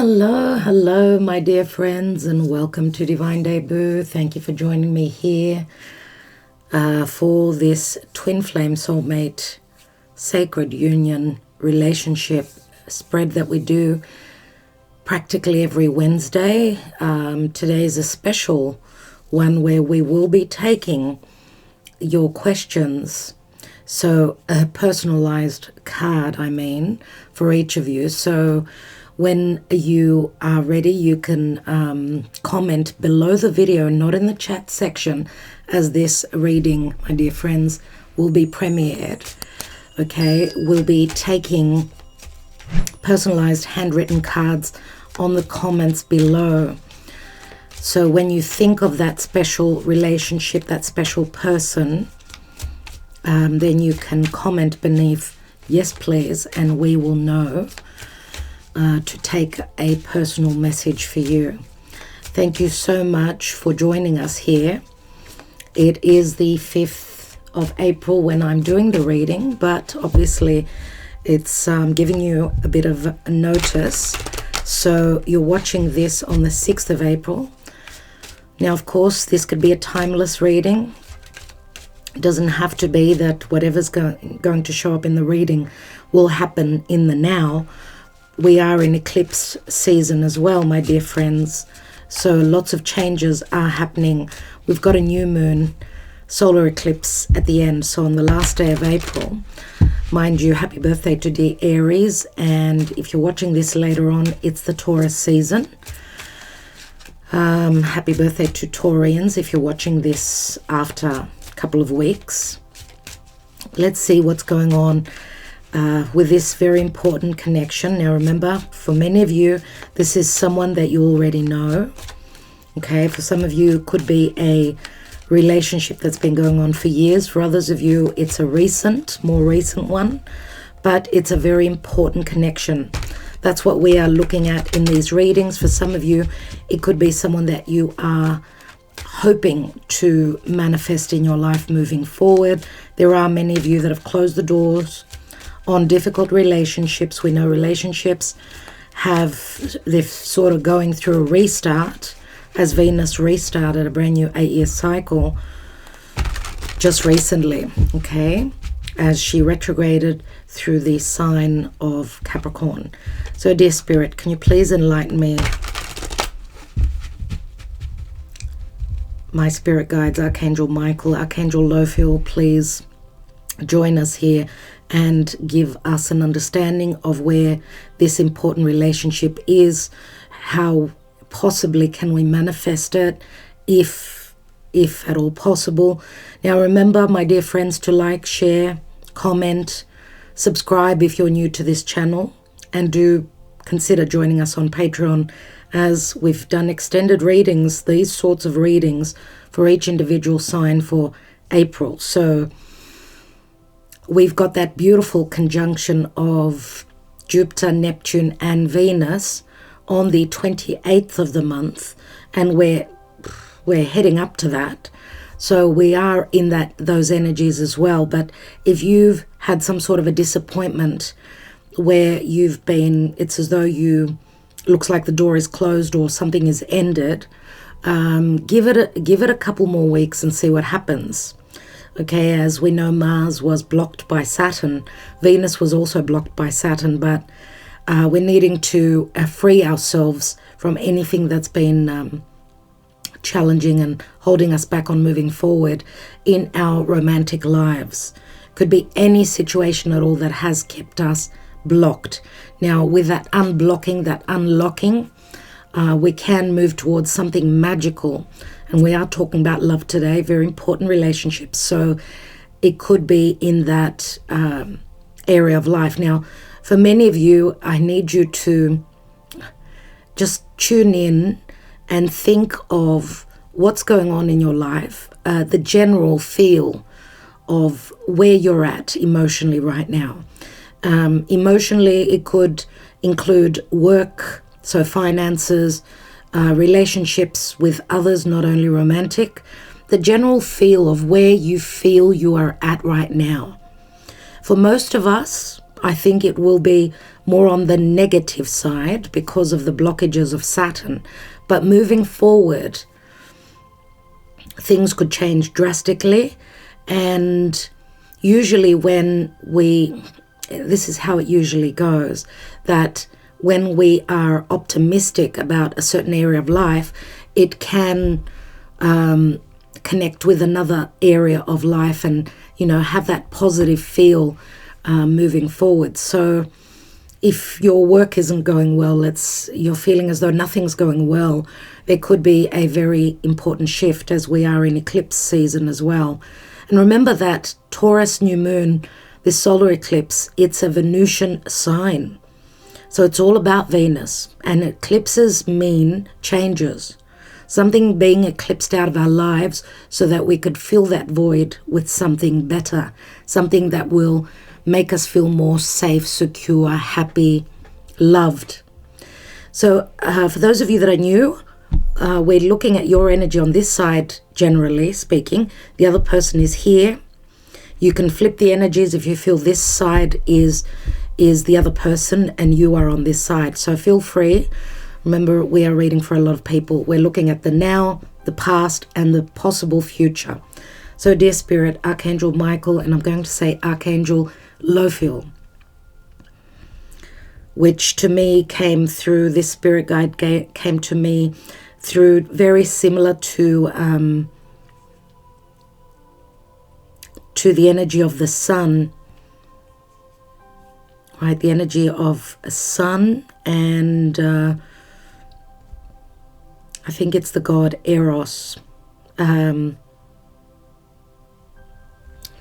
Hello, my dear friends, and welcome to Divine Debut. Thank you for joining me here for this twin flame soulmate sacred union relationship spread that we do practically every Wednesday. Today is a special one where we will be taking your questions. So a personalized card, for each of you. So when you are ready, you can comment below the video, not in the chat section, as this reading, my dear friends, will be premiered. Okay, we'll be taking personalized handwritten cards on the comments below. So when you think of that special relationship, that special person, then you can comment beneath, yes please, and we will know to take a personal message for you. Thank you so much for joining us here. It is the 5th of April when I'm doing the reading, but obviously it's giving you a bit of a notice. So you're watching this on the 6th of April. Now, of course, this could be a timeless reading. It doesn't have to be that whatever's going to show up in the reading will happen in the now. We are in eclipse season as well, my dear friends. So lots of changes are happening. We've got a new moon, solar eclipse at the end. So on the last day of April, mind you, happy birthday to the ARIES. And if you're watching this later on, it's the Taurus season. Happy birthday to Taurians if you're watching this after a couple of weeks. Let's see what's going on with this very important connection. Now remember, for many of you, this is someone that you already know. Okay, for some of you, it could be a relationship that's been going on for years. For others of you, it's a more recent one, but it's a very important connection. That's what we are looking at in these readings. For some of you, it could be someone that you are hoping to manifest in your life moving forward. There are many of you that have closed the doors on difficult relationships. We know relationships they're sort of going through a restart, as Venus restarted a brand new 8-year cycle just recently, okay, as she retrograded through the sign of Capricorn. So dear Spirit, can you please enlighten me? My spirit guides, Archangel Michael, Archangel Lophiel, please join us here and give us an understanding of where this important relationship is. How possibly can we manifest it, if at all possible. Now remember, my dear friends, to like, share, comment, subscribe if you're new to this channel, and do consider joining us on Patreon, as we've done extended readings, these sorts of readings for each individual sign for April. So we've got that beautiful conjunction of Jupiter, Neptune, and Venus on the 28th of the month, and we're heading up to that. So we are in those energies as well. But if you've had some sort of a disappointment where it's as though looks like the door is closed or something is ended, give it a couple more weeks and see what happens. Okay, as we know, Mars was blocked by Saturn. Venus was also blocked by Saturn, but we're needing to free ourselves from anything that's been challenging and holding us back on moving forward in our romantic lives. Could be any situation at all that has kept us blocked. Now, with that unblocking, that unlocking, we can move towards something magical. And we are talking about love today, very important relationships. So it could be in that area of life. Now, for many of you, I need you to just tune in and think of what's going on in your life, the general feel of where you're at emotionally right now. Emotionally, it could include work, so finances, relationships with others, not only romantic, the general feel of where you feel you are at right now. For most of us, I think it will be more on the negative side because of the blockages of Saturn. But moving forward, things could change drastically. And usually this is how it usually goes, that when we are optimistic about a certain area of life, it can connect with another area of life and, have that positive feel moving forward. So if your work isn't going well, you're feeling as though nothing's going well, there could be a very important shift as we are in eclipse season as well. And remember that Taurus new moon, this solar eclipse, it's a Venusian sign. So it's all about Venus, and eclipses mean changes. Something being eclipsed out of our lives so that we could fill that void with something better, something that will make us feel more safe, secure, happy, loved. So for those of you that are new, we're looking at your energy on this side, generally speaking. The other person is here. You can flip the energies if you feel this side is the other person and you are on this side. So feel free. Remember, we are reading for a lot of people. We're looking at the now, the past, and the possible future. So dear Spirit, Archangel Michael, and I'm going to say Archangel Lophiel, which to me came through, this spirit guide came to me through very similar to the energy of the sun, right? The energy of a sun, and I think it's the god Eros.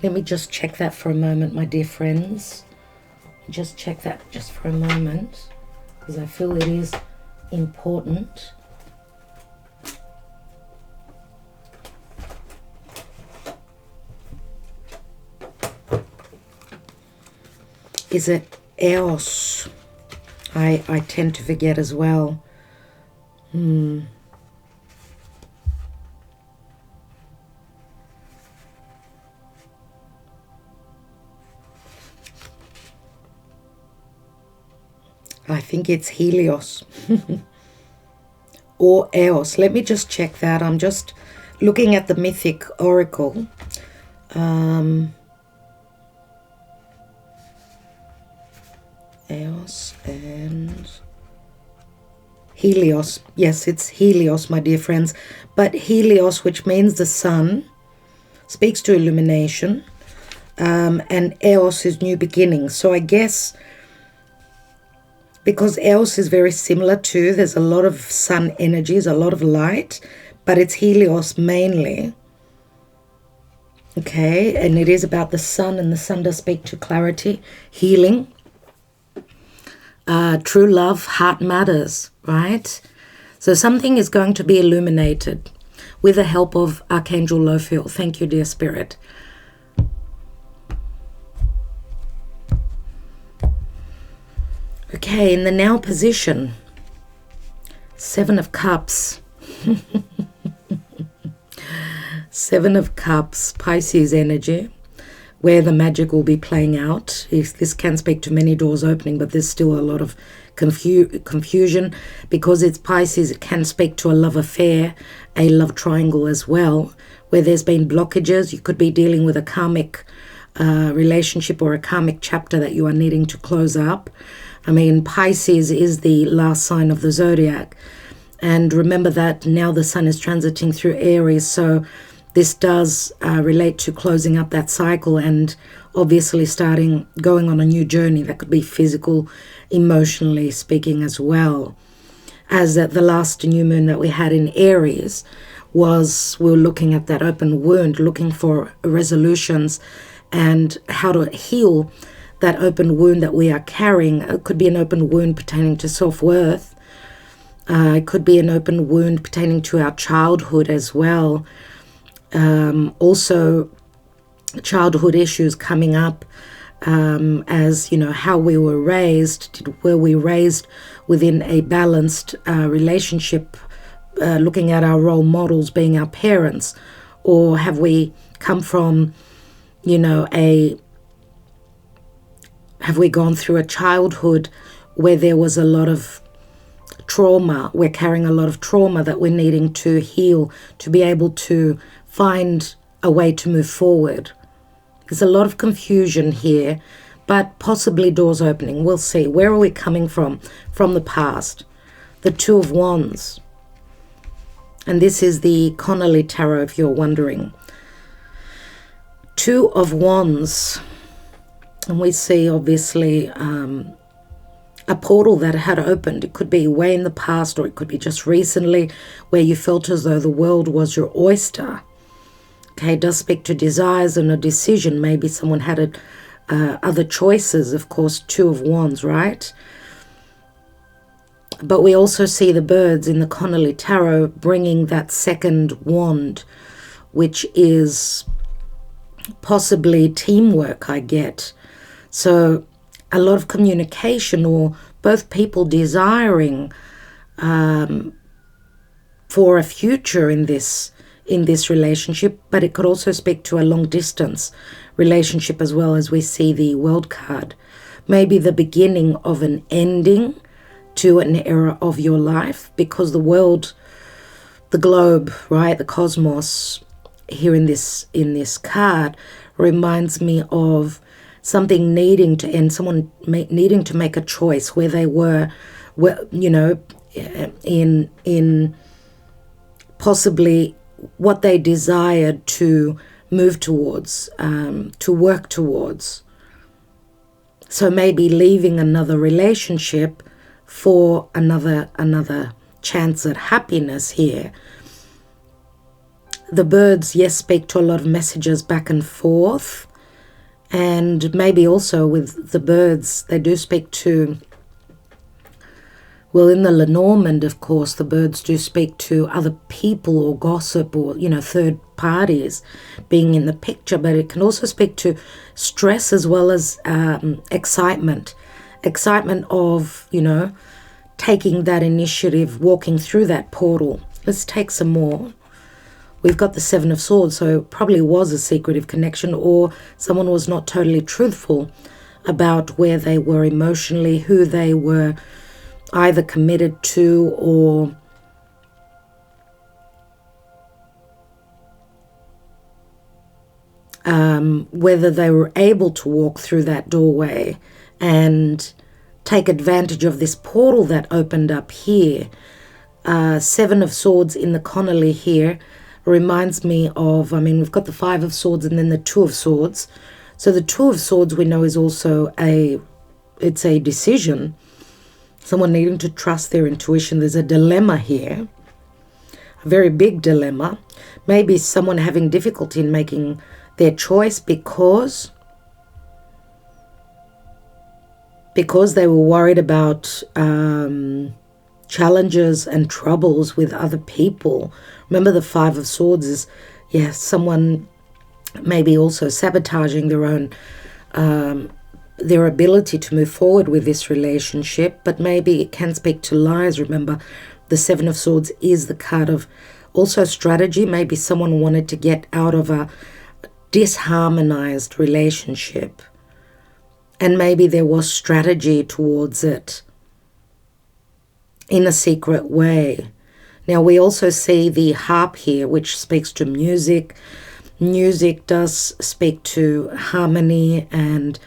Let me just check that for a moment, my dear friends. Just check that just for a moment, because I feel it is important. Is it Eos? I tend to forget as well. I think it's Helios or Eos. Let me just check that. I'm just looking at the mythic oracle. Eos and Helios. Yes, it's Helios, my dear friends. But Helios, which means the sun, speaks to illumination. And Eos is new beginnings. So I guess because Eos is very similar to, there's a lot of sun energies, a lot of light, but it's Helios mainly. Okay, and it is about the sun, and the sun does speak to clarity, healing, true love, heart matters, right? So something is going to be illuminated with the help of Archangel Lophiel. Thank you, dear Spirit. Okay, in the now position, 7 of Cups. 7 of Cups, Pisces energy, where the magic will be playing out. This can speak to many doors opening, but there's still a lot of confusion. Because it's Pisces, it can speak to a love affair, a love triangle as well, where there's been blockages. You could be dealing with a karmic relationship or a karmic chapter that you are needing to close up. I mean, Pisces is the last sign of the zodiac. And remember that now the sun is transiting through Aries. So this does relate to closing up that cycle and obviously going on a new journey that could be physical, emotionally speaking as well. As the last new moon that we had in Aries we were looking at that open wound, looking for resolutions and how to heal that open wound that we are carrying. It could be an open wound pertaining to self-worth. It could be an open wound pertaining to our childhood as well. Also, childhood issues coming up as, how we were raised. Were we raised within a balanced relationship, looking at our role models being our parents? Or have we come from, Have we gone through a childhood where there was a lot of trauma? We're carrying a lot of trauma that we're needing to heal to be able to find a way to move forward. There's a lot of confusion here, but possibly doors opening. We'll see. Where are we coming from? From the past. The Two of Wands. And this is the Connolly Tarot, if you're wondering. Two of Wands. And we see, obviously, a portal that had opened. It could be way in the past, or it could be just recently, where you felt as though the world was your oyster. Okay, it does speak to desires and a decision. Maybe someone had other choices, of course, Two of Wands, right? But we also see the birds in the Connolly Tarot bringing that second wand, which is possibly teamwork, I get. So a lot of communication, or both people desiring for a future in this relationship, but it could also speak to a long distance relationship as well, as we see the World card. Maybe the beginning of an ending to an era of your life, because the world, the globe, right, the cosmos here in this card reminds me of something needing to end, someone needing to make a choice where they were, you know, in possibly what they desired to move towards, to work towards. So maybe leaving another relationship for another chance at happiness here. The birds, yes, speak to a lot of messages back and forth. And maybe also with the birds, they do speak to, well, in the Lenormand, of course, the birds do speak to other people or gossip or, you know, third parties being in the picture. But it can also speak to stress as well as excitement. Excitement of, you know, taking that initiative, walking through that portal. Let's take some more. We've got the Seven of Swords, so it probably was a secretive connection, or someone was not totally truthful about where they were emotionally, who they were either committed to, or whether they were able to walk through that doorway and take advantage of this portal that opened up here. Seven of Swords in the Connolly here reminds me of, I mean, we've got the Five of Swords and then the Two of Swords. So the Two of Swords we know is also it's a decision. Someone needing to trust their intuition. There's a dilemma here, a very big dilemma. Maybe someone having difficulty in making their choice because they were worried about challenges and troubles with other people. Remember, the Five of Swords is, someone maybe also sabotaging their own, their ability to move forward with this relationship, but maybe it can speak to lies. Remember, the Seven of Swords is the card of also strategy. Maybe someone wanted to get out of a disharmonized relationship, and maybe there was strategy towards it in a secret way. Now we also see the harp here, which speaks to music. Music does speak to harmony and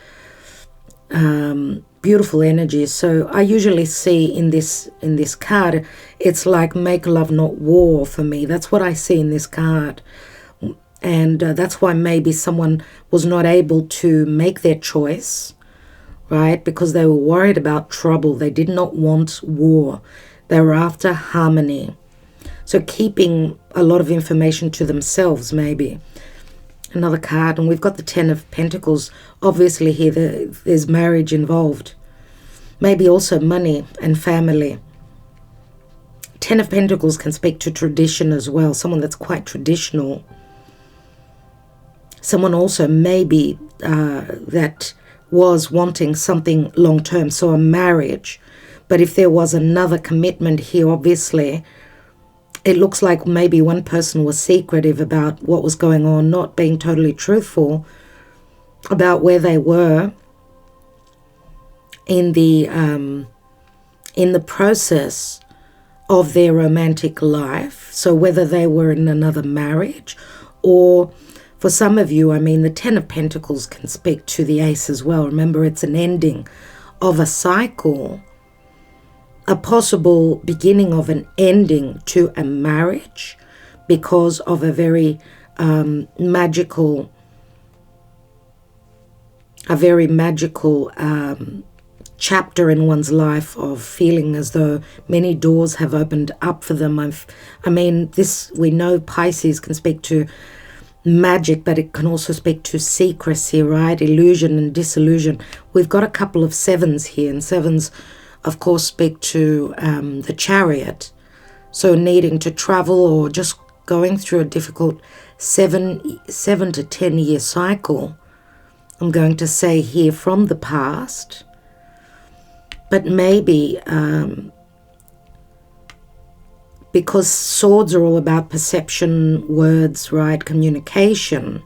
beautiful energies. So I usually see in this card, it's like make love not war for me. That's what I see in this card. And that's why maybe someone was not able to make their choice, right? Because they were worried about trouble. They did not want war. They were after harmony. So keeping a lot of information to themselves, maybe. Another card, and we've got the Ten of Pentacles. Obviously here there's marriage involved. Maybe also money and family. Ten of Pentacles can speak to tradition as well. Someone that's quite traditional. Someone also maybe that was wanting something long-term, so a marriage. But if there was another commitment here, obviously, it looks like maybe one person was secretive about what was going on, not being totally truthful about where they were. in the process of their romantic life. So whether they were in another marriage, or for some of you, I mean, the Ten of Pentacles can speak to the Ace as well. Remember, it's an ending of a cycle, a possible beginning of an ending to a marriage because of a very magical chapter in one's life of feeling as though many doors have opened up for them. I mean, this, we know Pisces can speak to magic, but it can also speak to secrecy, right? Illusion and disillusion. We've got a couple of sevens here, and sevens, of course, speak to the Chariot. So needing to travel or just going through a difficult 7 to 10 year cycle, I'm going to say here, from the past. But maybe because swords are all about perception, words, right, communication.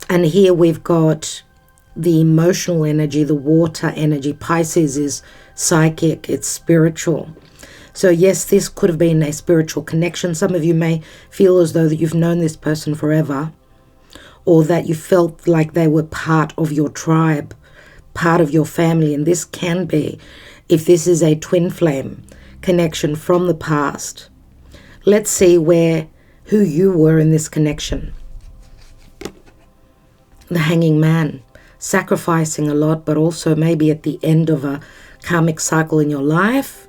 And here we've got the emotional energy, the water energy. Pisces is psychic, it's spiritual. So yes, this could have been a spiritual connection. Some of you may feel as though that you've known this person forever, or that you felt like they were part of your tribe, part of your family. And this can be, if this is a twin flame connection from the past. Let's see who you were in this connection. The Hanging Man, sacrificing a lot, but also maybe at the end of a karmic cycle in your life.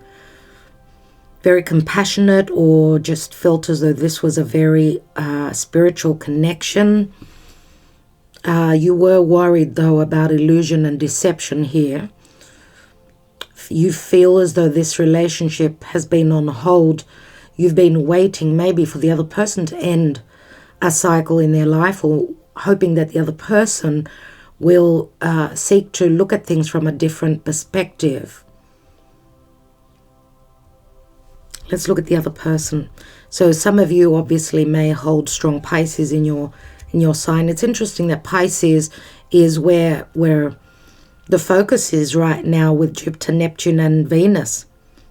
Very compassionate, or just felt as though this was a very spiritual connection. You were worried, though, about illusion and deception here. You feel as though this relationship has been on hold. You've been waiting maybe for the other person to end a cycle in their life, or hoping that the other person will seek to look at things from a different perspective. Let's look at the other person. So some of you obviously may hold strong Pisces in your sign. It's interesting that Pisces is where the focus is right now with Jupiter, Neptune, and Venus.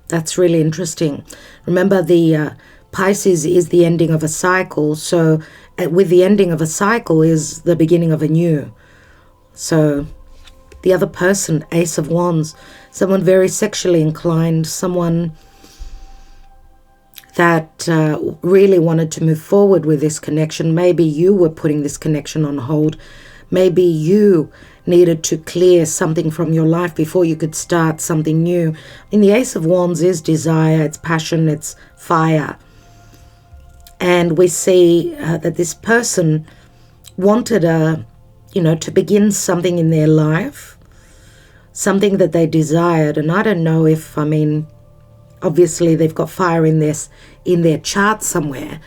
That's really interesting. Remember, the Pisces is the ending of a cycle. So with the ending of a cycle is the beginning of a new. So the other person, Ace of Wands, someone very sexually inclined, someone that really wanted to move forward with this connection. Maybe you were putting this connection on hold. Maybe you needed to clear something from your life before you could start something new. And the Ace of Wands is desire, it's passion, it's fire. And we see that this person wanted to begin something in their life, something that they desired. And I don't know if, obviously they've got fire in their chart somewhere.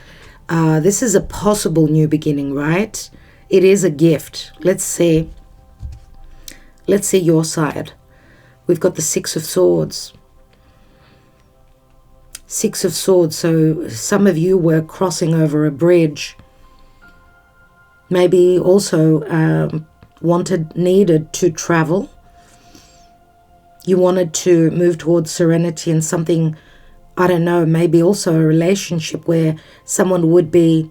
This is a possible new beginning, right? It is a gift. Let's see your side. We've got the Six of Swords. Six of Swords. So some of you were crossing over a bridge. Maybe also needed to travel. You wanted to move towards serenity and something, I don't know, maybe also a relationship where someone would be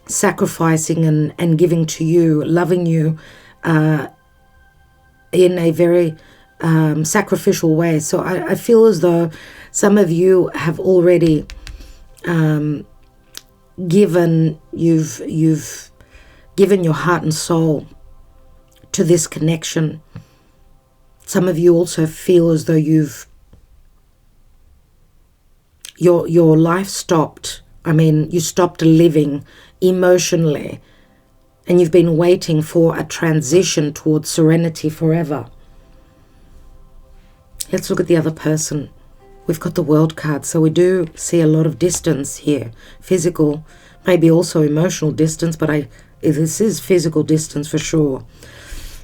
sacrificing and giving to you, loving you in a very sacrificial way. So I feel as though some of you have already given your heart and soul to this connection. Some of you also feel as though your life stopped. You stopped living emotionally, and you've been waiting for a transition towards serenity forever. Let's look at the other person. We've got the World card, so we do see a lot of distance here. Physical, maybe also emotional distance, but this is physical distance for sure.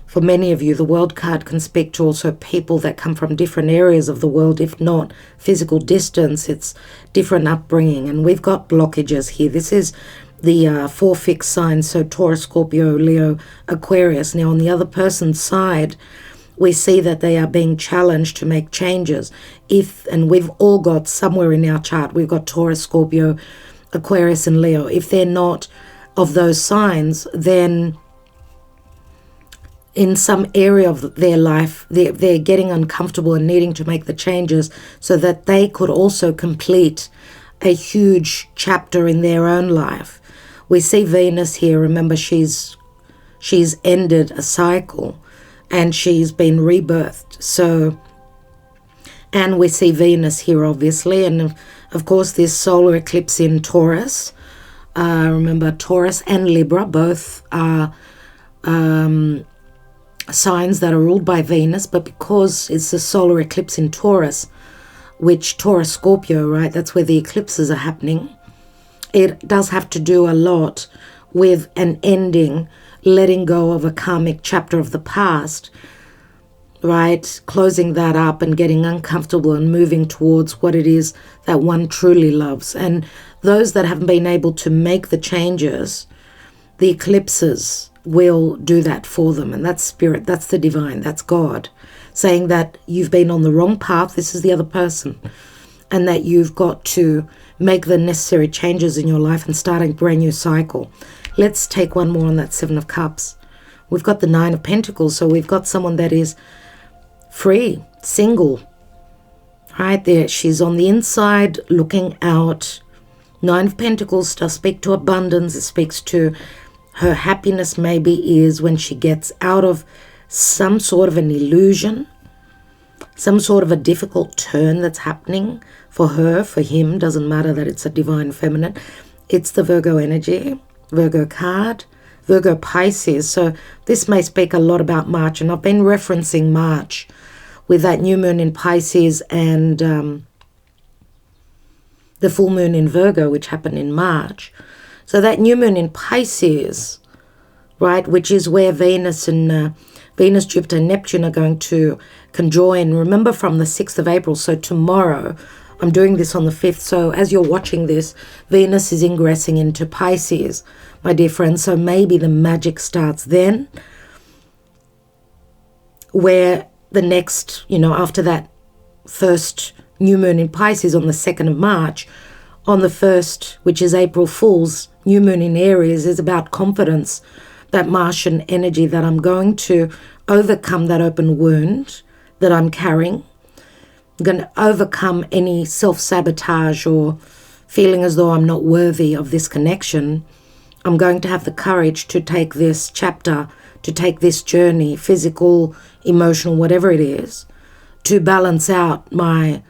For many of you, the World card can speak to also people that come from different areas of the world. If not physical distance, it's different upbringing. And we've got blockages here. This is the 4 fixed signs, so Taurus, Scorpio, Leo, Aquarius. Now, on the other person's side, we see that they are being challenged to make changes. And we've all got somewhere in our chart, we've got Taurus, Scorpio, Aquarius and Leo. If they're not of those signs, then in some area of their life, they're getting uncomfortable and needing to make the changes so that they could also complete a huge chapter in their own life. We see Venus here. Remember, she's ended a cycle and she's been rebirthed. So, and we see Venus here, obviously, and of course this solar eclipse in Taurus. Remember, Taurus and Libra both are signs that are ruled by Venus, but because it's a solar eclipse in Taurus, which Taurus Scorpio, right, that's where the eclipses are happening, it does have to do a lot with an ending, letting go of a karmic chapter of the past, right, closing that up and getting uncomfortable and moving towards what it is that one truly loves. And those that haven't been able to make the changes, the eclipses will do that for them. And that's spirit, that's the divine, that's God saying that you've been on the wrong path, this is the other person, and that you've got to make the necessary changes in your life and start a brand new cycle. Let's take one more on that Seven of Cups. We've got the Nine of Pentacles, so we've got someone that is free, single, right there. She's on the inside looking out. Nine of Pentacles does speak to abundance. It speaks to her happiness, maybe, is when she gets out of some sort of an illusion, some sort of a difficult turn that's happening for her, for him. Doesn't matter that it's a divine feminine. It's the Virgo energy, Virgo card, Virgo Pisces. So this may speak a lot about March, and I've been referencing March with that new moon in Pisces and the full moon in Virgo, which happened in March. So that new moon in Pisces, right, which is where Venus, Jupiter, and Neptune are going to conjoin. Remember, from the 6th of April, so tomorrow, I'm doing this on the 5th. So as you're watching this, Venus is ingressing into Pisces, my dear friends. So maybe the magic starts then, where the next, after that first new moon in Pisces on the 2nd of March, on the 1st, which is April Fool's, new moon in Aries, is about confidence, that Martian energy, that I'm going to overcome that open wound that I'm carrying. I'm going to overcome any self-sabotage or feeling as though I'm not worthy of this connection. I'm going to have the courage to take this chapter, to take this journey, physical, emotional, whatever it is, to balance out my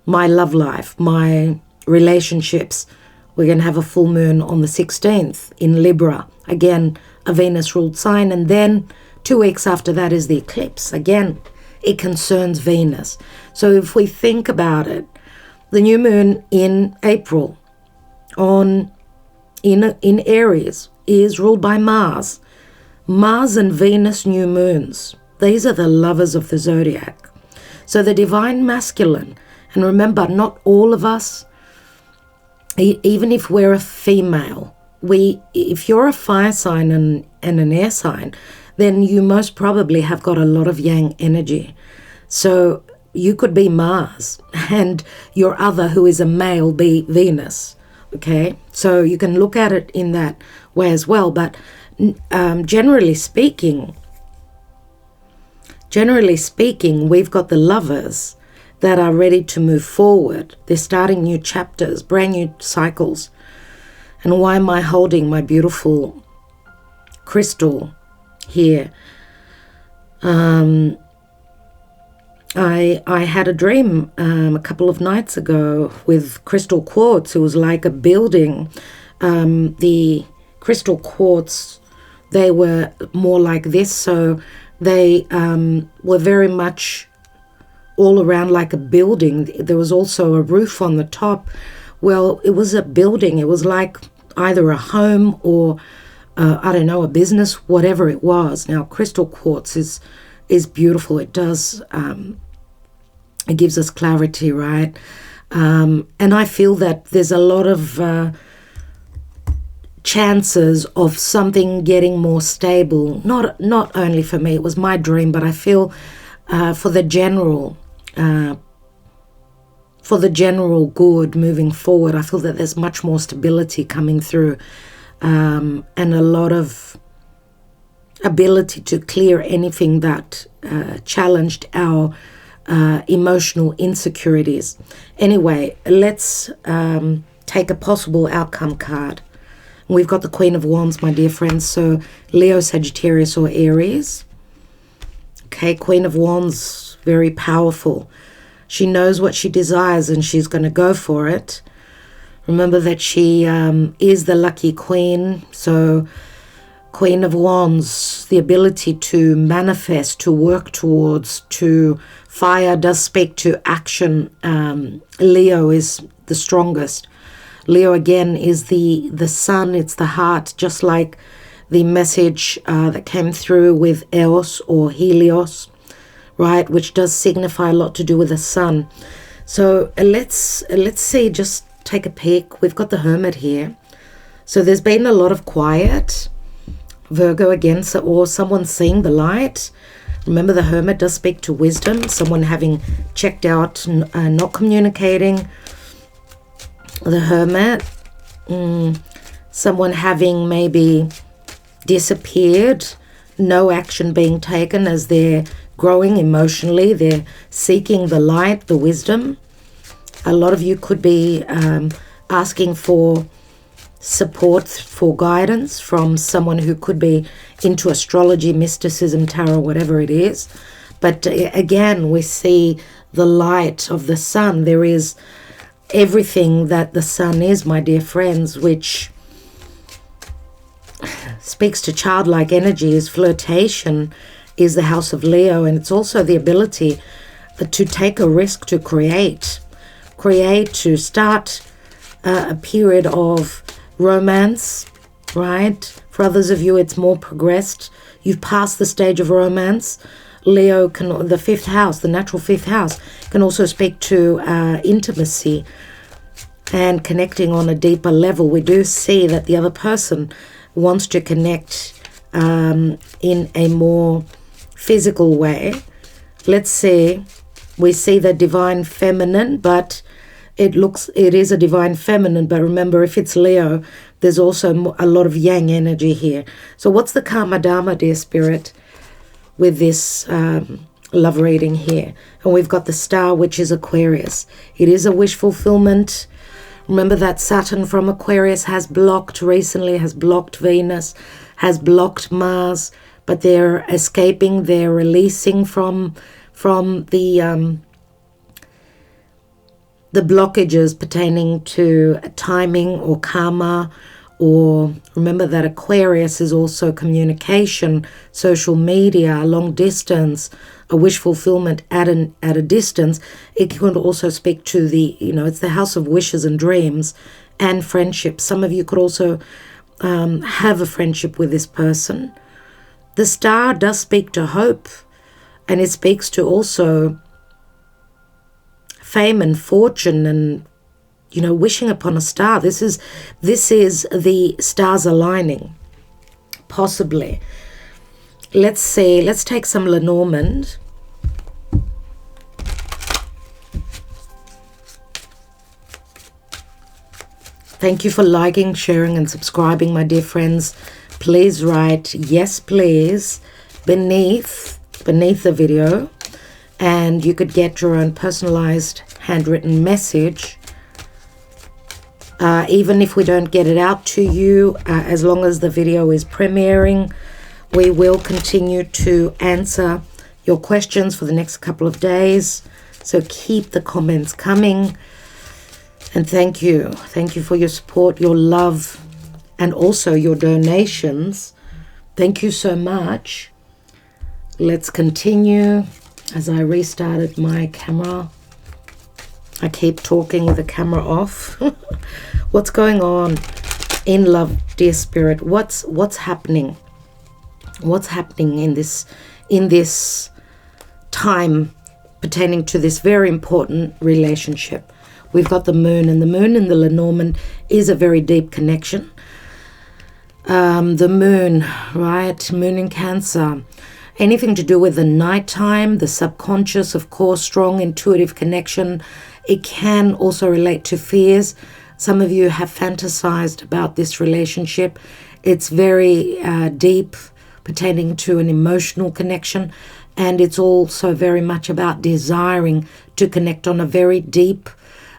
love life, my relationships. We're going to have a full moon on the 16th in Libra. Again, a Venus-ruled sign. And then 2 weeks after that is the eclipse. Again, it concerns Venus. So if we think about it, the new moon in April in Aries is ruled by Mars. Mars and Venus new moons. These are the lovers of the zodiac. So the divine masculine, and remember, not all of us, even if we're a female, if you're a fire sign and an air sign, then you most probably have got a lot of yang energy. So you could be Mars and your other, who is a male, be Venus. Okay, so you can look at it in that way as well. But generally speaking, we've got the lovers that are ready to move forward. They're starting new chapters, brand new cycles. And why am I holding my beautiful crystal here? I had a dream a couple of nights ago with crystal quartz. It was like a building. The crystal quartz, they were more like this. So they were very much all around like a building. There was also a roof on the top. Well, it was a building. It was like either a home or, I don't know, a business, whatever it was. Now, crystal quartz is beautiful. It does, it gives us clarity, right? And I feel that there's a lot of chances of something getting more stable. Not only for me, it was my dream, but I feel for the general good moving forward. I feel that there's much more stability coming through, and a lot of ability to clear anything that challenged our emotional insecurities. Anyway, let's take a possible outcome card. We've got the Queen of Wands, my dear friends. So Leo, Sagittarius, or Aries. Okay, Queen of Wands, very powerful. She knows what she desires and she's going to go for it. Remember that she is the lucky queen. So Queen of Wands, the ability to manifest, to work towards, to fire does speak to action. Leo is the strongest. Leo again is the sun, it's the heart, just like the message that came through with Eos or Helios, right, which does signify a lot to do with the sun. So let's see, just take a peek. We've got the Hermit here. So there's been a lot of quiet, Virgo again, or someone seeing the light. Remember, the Hermit does speak to wisdom, someone having checked out, not communicating. The Hermit, someone having maybe disappeared, no action being taken as they're growing emotionally, they're seeking the light, the wisdom. A lot of you could be asking for support, for guidance from someone who could be into astrology, mysticism, tarot, whatever it is. But again, we see the light of the sun. There is everything that the sun is, my dear friends, which speaks to childlike energies. Flirtation is the house of Leo, and it's also the ability to take a risk, to create, to start a period of romance, right? For others of you, it's more progressed. You've passed the stage of romance. Leo can, the fifth house, the natural fifth house, can also speak to intimacy and connecting on a deeper level. We do see that the other person wants to connect in a more physical way. Let's see. We see the divine feminine, but it is a divine feminine. But remember, if it's Leo, there's also a lot of yang energy here. So what's the karma dharma, dear spirit, with this love reading here? And we've got the star, which is Aquarius. It is a wish fulfillment. Remember that Saturn from Aquarius has blocked recently, has blocked Venus, has blocked Mars, but they're escaping, they're releasing from the blockages pertaining to timing or karma. Or remember that Aquarius is also communication, social media, long distance, a wish fulfillment at a distance. It can also speak to the, it's the house of wishes and dreams and friendship. Some of you could also have a friendship with this person. The star does speak to hope, and it speaks to also fame and fortune and wishing upon a star. This is the stars aligning, possibly. Let's see. Let's take some Lenormand. Thank you for liking, sharing, and subscribing, my dear friends. Please write yes, please, beneath the video, and you could get your own personalized handwritten message. Even if we don't get it out to you, as long as the video is premiering, we will continue to answer your questions for the next couple of days. So keep the comments coming. And thank you. Thank you for your support, your love, and also your donations. Thank you so much. Let's continue as I restarted my camera. I keep talking with the camera off. What's going on in love, dear spirit? What's happening? What's happening in this time pertaining to this very important relationship? We've got the moon, and the moon in the Lenormand is a very deep connection. The moon, right? Moon in Cancer. anything to do with the nighttime, the subconscious, of course, strong intuitive connection. It can also relate to fears. Some of you have fantasized about this relationship. It's very deep, pertaining to an emotional connection. And it's also very much about desiring to connect on a very deep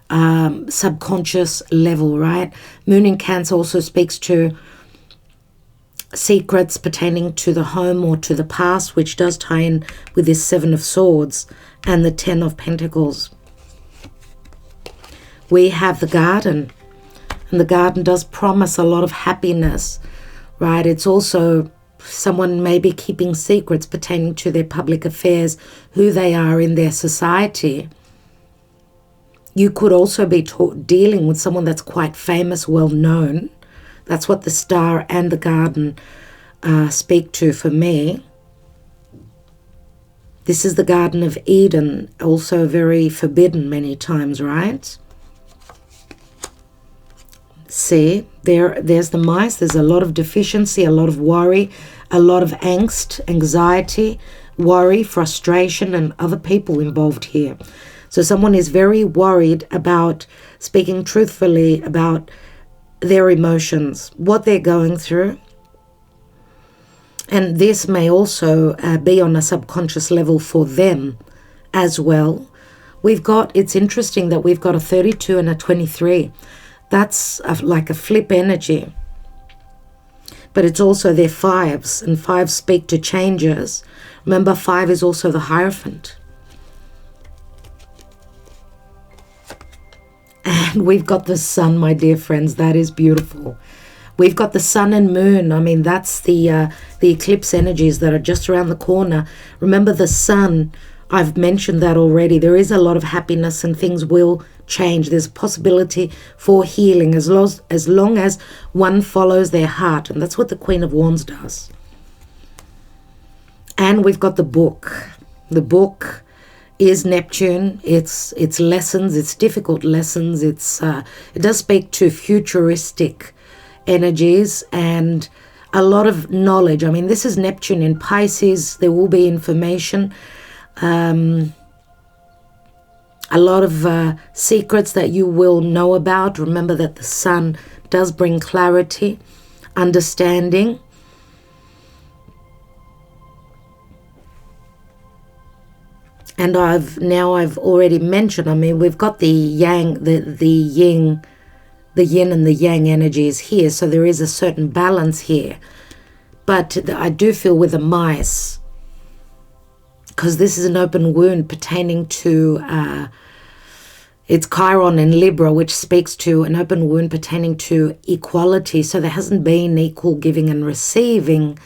subconscious level, right? Moon in Cancer also speaks to secrets pertaining to the home or to the past, which does tie in with this Seven of Swords and the Ten of Pentacles. We have the garden, and the garden does promise a lot of happiness, right? It's also someone may be keeping secrets pertaining to their public affairs, who they are in their society. You could also be dealing with someone that's quite famous, well known. That's what the Star and the Garden speak to for me. This is the Garden of Eden, also very forbidden many times, right? See, there's the mice. There's a lot of deficiency, a lot of worry, a lot of angst, anxiety, worry, frustration, and other people involved here. So someone is very worried about speaking truthfully about their emotions, what they're going through. And this may also be on a subconscious level for them as well. It's interesting that we've got a 32 and a 23. That's like a flip energy. But it's also their fives, and fives speak to changes. Remember, 5 is also the Hierophant. And we've got the sun, my dear friends. That is beautiful. We've got the sun and moon. I mean, that's the eclipse energies that are just around the corner. Remember the sun, I've mentioned that already. There is a lot of happiness and things will change. There's a possibility for healing as long as one follows their heart. And that's what the Queen of Wands does. And we've got the book. The book is Neptune. It's lessons, it's difficult lessons. It does speak to futuristic energies and a lot of knowledge. I mean, this is Neptune in Pisces. There will be information, a lot of secrets that you will know about. Remember that the sun does bring clarity, understanding. And I've already mentioned, I mean, we've got the yang, the yin and the yang energies here. So there is a certain balance here. But I do feel with the mice, because this is an open wound pertaining to, it's Chiron in Libra, which speaks to an open wound pertaining to equality. So there hasn't been equal giving and receiving.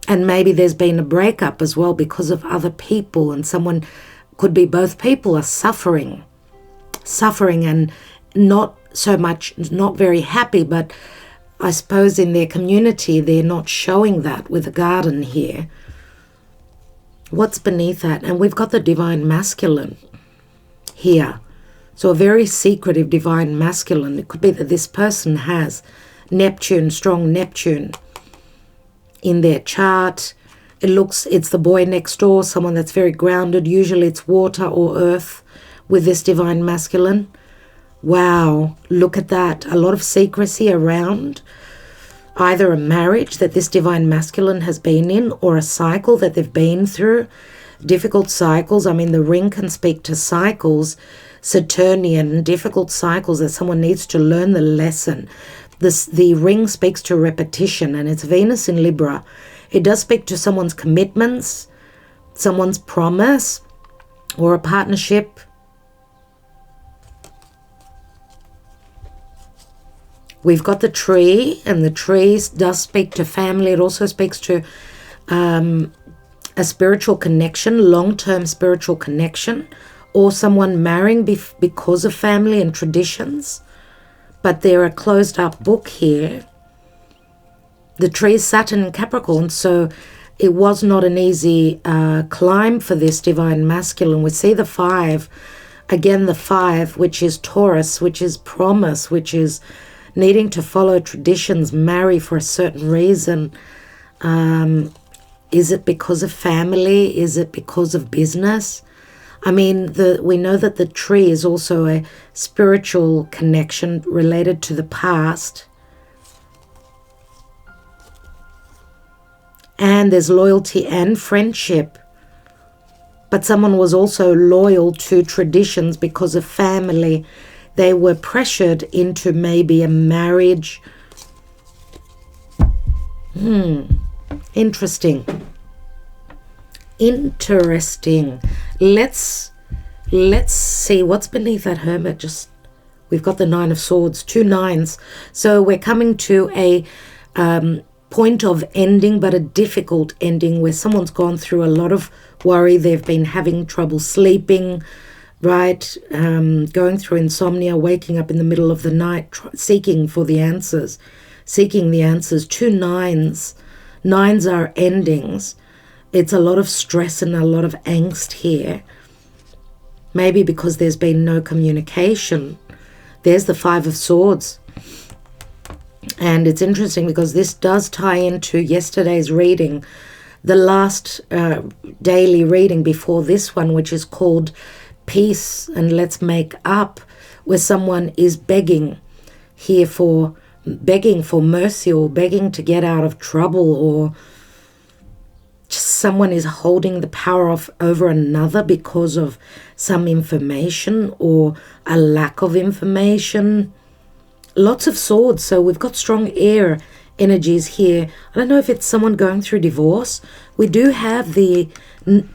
And maybe there's been a breakup as well because of other people, and someone, could be both people, are suffering and not so much, not very happy, but I suppose in their community they're not showing that with the garden here. What's beneath that? And we've got the divine masculine here. So a very secretive divine masculine. It could be that this person has Neptune, strong Neptune in their chart. It's the boy next door, someone that's very grounded. Usually it's water or earth with this divine masculine. Wow, look at that. A lot of secrecy around either a marriage that this divine masculine has been in or a cycle that they've been through. Difficult cycles. I mean, the ring can speak to cycles, Saturnian, difficult cycles that someone needs to learn the lesson. The ring speaks to repetition, and it's Venus in Libra. It does speak to someone's commitments, someone's promise, or a partnership. We've got the tree, and the tree does speak to family. It also speaks to a spiritual connection, long-term spiritual connection, or someone marrying because of family and traditions. But they're a closed-up book here. The tree is Saturn in Capricorn, so it was not an easy climb for this divine masculine. We see the 5, again the 5, which is Taurus, which is promise, which is needing to follow traditions, marry for a certain reason. Is it because of family? Is it because of business? I mean, we know that the tree is also a spiritual connection related to the past. And there's loyalty and friendship. But someone was also loyal to traditions because of family. They were pressured into maybe a marriage. Interesting. Interesting. Let's see what's beneath that hermit. We've got the 9 of Swords, 2 nines. So we're coming to a point of ending, but a difficult ending where someone's gone through a lot of worry. They've been having trouble sleeping, right? Going through insomnia, waking up in the middle of the night, seeking for the answers, seeking the answers. 2 nines. Nines are endings. It's a lot of stress and a lot of angst here. Maybe because there's been no communication. There's the 5 of Swords. And it's interesting because this does tie into yesterday's reading, the last daily reading before this one, which is called Peace and Let's Make Up, where someone is begging here for mercy, or begging to get out of trouble, or just someone is holding the power over another because of some information or a lack of information. Lots of swords, so we've got strong air energies here. I don't know if it's someone going through divorce. We do have the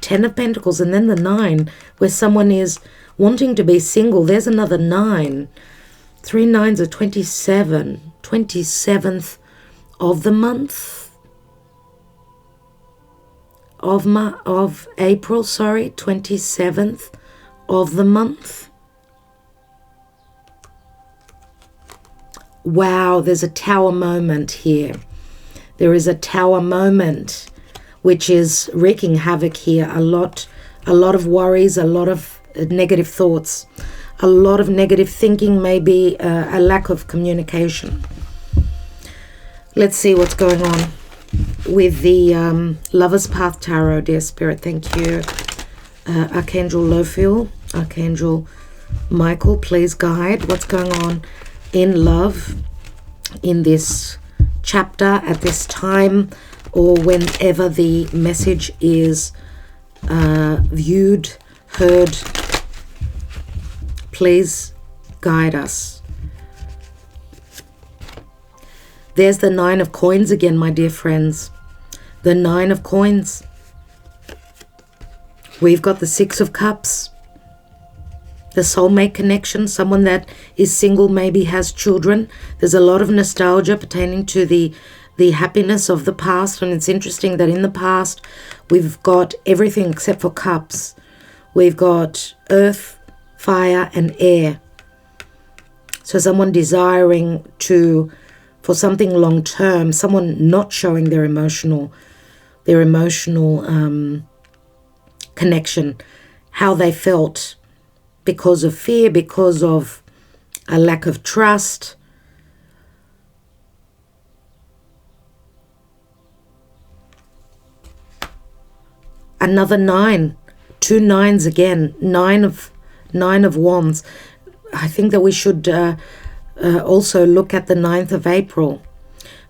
10 of Pentacles and then the 9, where someone is wanting to be single. There's another 9. 3 nines are 27. 27th of the month. Of April, sorry. 27th of the month. Wow, there's a tower moment here. There is a tower moment which is wreaking havoc here. A lot of worries, a lot of negative thoughts, a lot of negative thinking, maybe a lack of communication. Let's see what's going on with the Lover's Path Tarot, dear Spirit. Thank you. Archangel Lophiel, Archangel Michael, please guide what's going on in love in this chapter at this time, or whenever the message is viewed, heard. Please guide us. There's the 9 of Coins again, my dear friends. The 9 of Coins. We've got the 6 of Cups. The soulmate connection, someone that is single, maybe has children. There's a lot of nostalgia pertaining to the happiness of the past. And it's interesting that in the past, we've got everything except for cups. We've got earth, fire, and air. So someone desiring for something long term, someone not showing their emotional connection, how they felt, because of fear, because of a lack of trust. Another 9, 2 nines again, 9 of Wands. I think that we should also look at the 9th of April,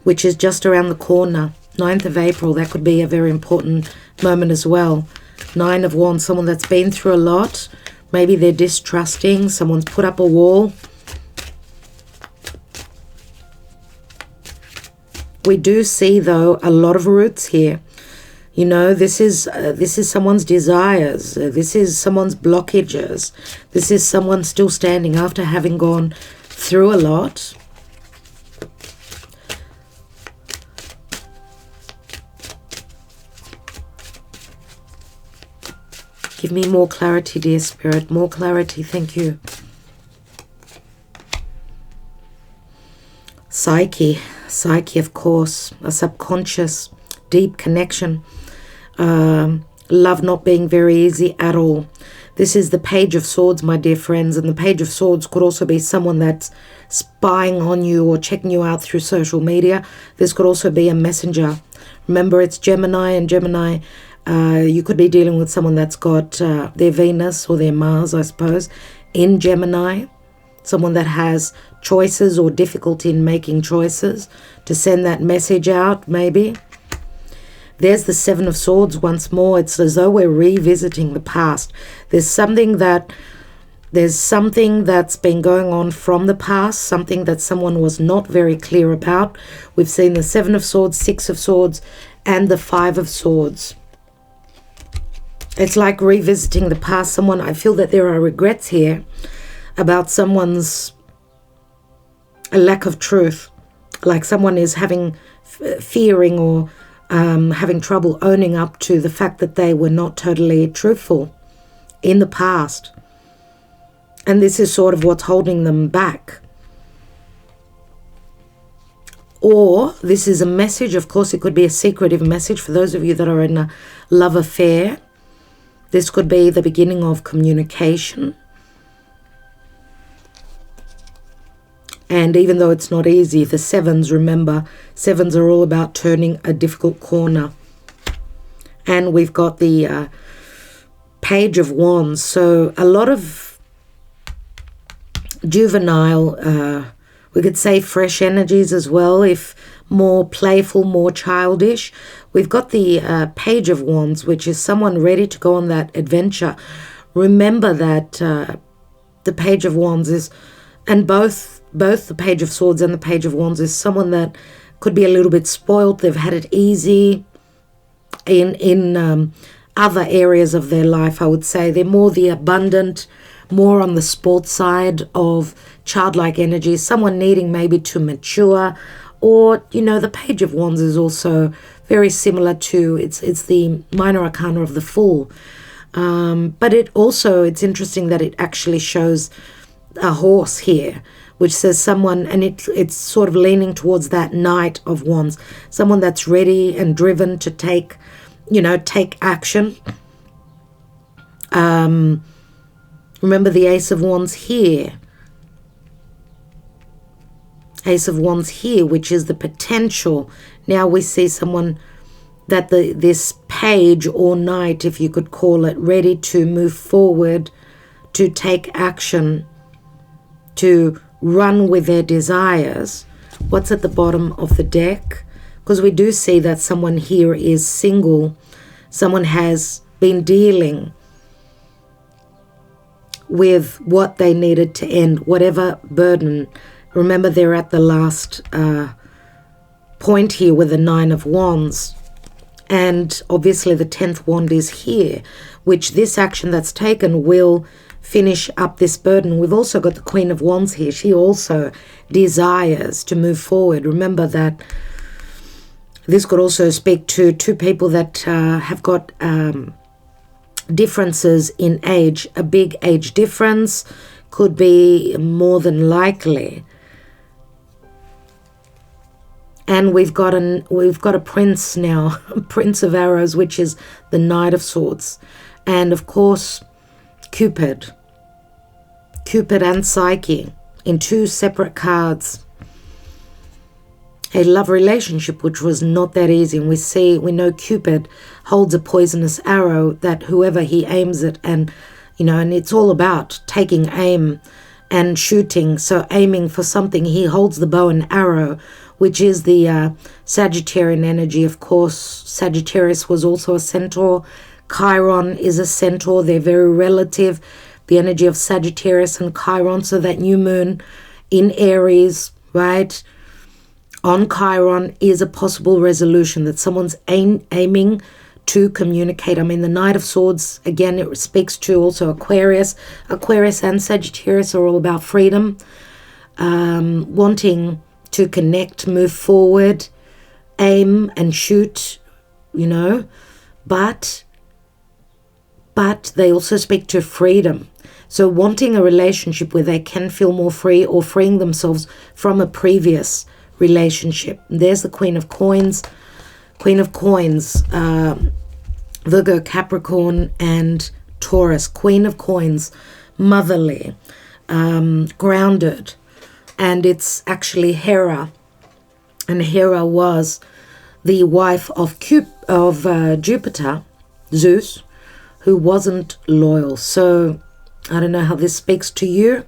which is just around the corner. 9th of April, that could be a very important moment as well. 9 of Wands, someone that's been through a lot. Maybe they're distrusting. Someone's put up a wall. We do see, though, a lot of roots here. You know, this is someone's desires. This is someone's blockages. This is someone still standing after having gone through a lot. Give me more clarity, dear Spirit. More clarity. Thank you. Psyche, of course. A subconscious, deep connection. Love not being very easy at all. This is the Page of Swords, my dear friends, and the Page of Swords could also be someone that's spying on you or checking you out through social media. This could also be a messenger. Remember, it's Gemini, and Gemini, you could be dealing with someone that's got their Venus or their Mars, I suppose, in Gemini. Someone that has choices or difficulty in making choices to send that message out, maybe. There's the Seven of Swords once more. It's as though we're revisiting the past. There's something that's been going on from the past, something that someone was not very clear about. We've seen the Seven of Swords, Six of Swords, and the Five of Swords. It's like revisiting the past. I feel that there are regrets here about someone's lack of truth. Like someone is fearing or having trouble owning up to the fact that they were not totally truthful in the past. And this is sort of what's holding them back. Or this is a message. Of course, it could be a secretive message for those of you that are in a love affair. This could be the beginning of communication. And even though it's not easy, the sevens, remember, sevens are all about turning a difficult corner. And we've got the Page of Wands. So a lot of juvenile, we could say fresh energies as well, if more playful, more childish. We've got the Page of Wands, which is someone ready to go on that adventure. Remember that the Page of Wands is, and both the Page of Swords and the Page of Wands is someone that could be a little bit spoiled. They've had it easy in other areas of their life, I would say. They're more the abundant, more on the sports side of childlike energy, someone needing maybe to mature. Or, you know, the Page of Wands is also very similar to, it's the minor arcana of the Fool. But it's interesting that it actually shows a horse here, which says someone, and it's sort of leaning towards that Knight of Wands, someone that's ready and driven to take action. Remember the Ace of Wands here. Ace of Wands here, which is the potential. Now we see someone that this page or knight, if you could call it, ready to move forward, to take action, to run with their desires. What's at the bottom of the deck? Because we do see that someone here is single. Someone has been dealing with what they needed to end, whatever burden. Remember, they're at the last point here with the Nine of Wands. And obviously the 10th wand is here, which this action that's taken will finish up this burden. We've also got the Queen of Wands here. She also desires to move forward. Remember that this could also speak to two people that have got differences in age. A big age difference could be more than likely. And we've got a prince now, Prince of Arrows, which is the Knight of Swords. And of course, Cupid and Psyche in two separate cards. A love relationship which was not that easy. And we know Cupid holds a poisonous arrow that whoever he aims at, and it's all about taking aim and shooting. So aiming for something, he holds the bow and arrow, which is the Sagittarian energy. Of course, Sagittarius was also a centaur. Chiron is a centaur. They're very relative. The energy of Sagittarius and Chiron. So that new moon in Aries, right, on Chiron is a possible resolution that someone's aiming to communicate. I mean, the Knight of Swords, again, it speaks to also Aquarius. Aquarius and Sagittarius are all about freedom, wanting to connect, move forward, aim and shoot, but they also speak to freedom. So wanting a relationship where they can feel more free, or freeing themselves from a previous relationship. There's the Queen of Coins. Queen of Coins, Virgo, Capricorn, and Taurus. Queen of Coins, motherly, grounded. And it's actually Hera. And Hera was the wife of Jupiter, Zeus, who wasn't loyal. So I don't know how this speaks to you.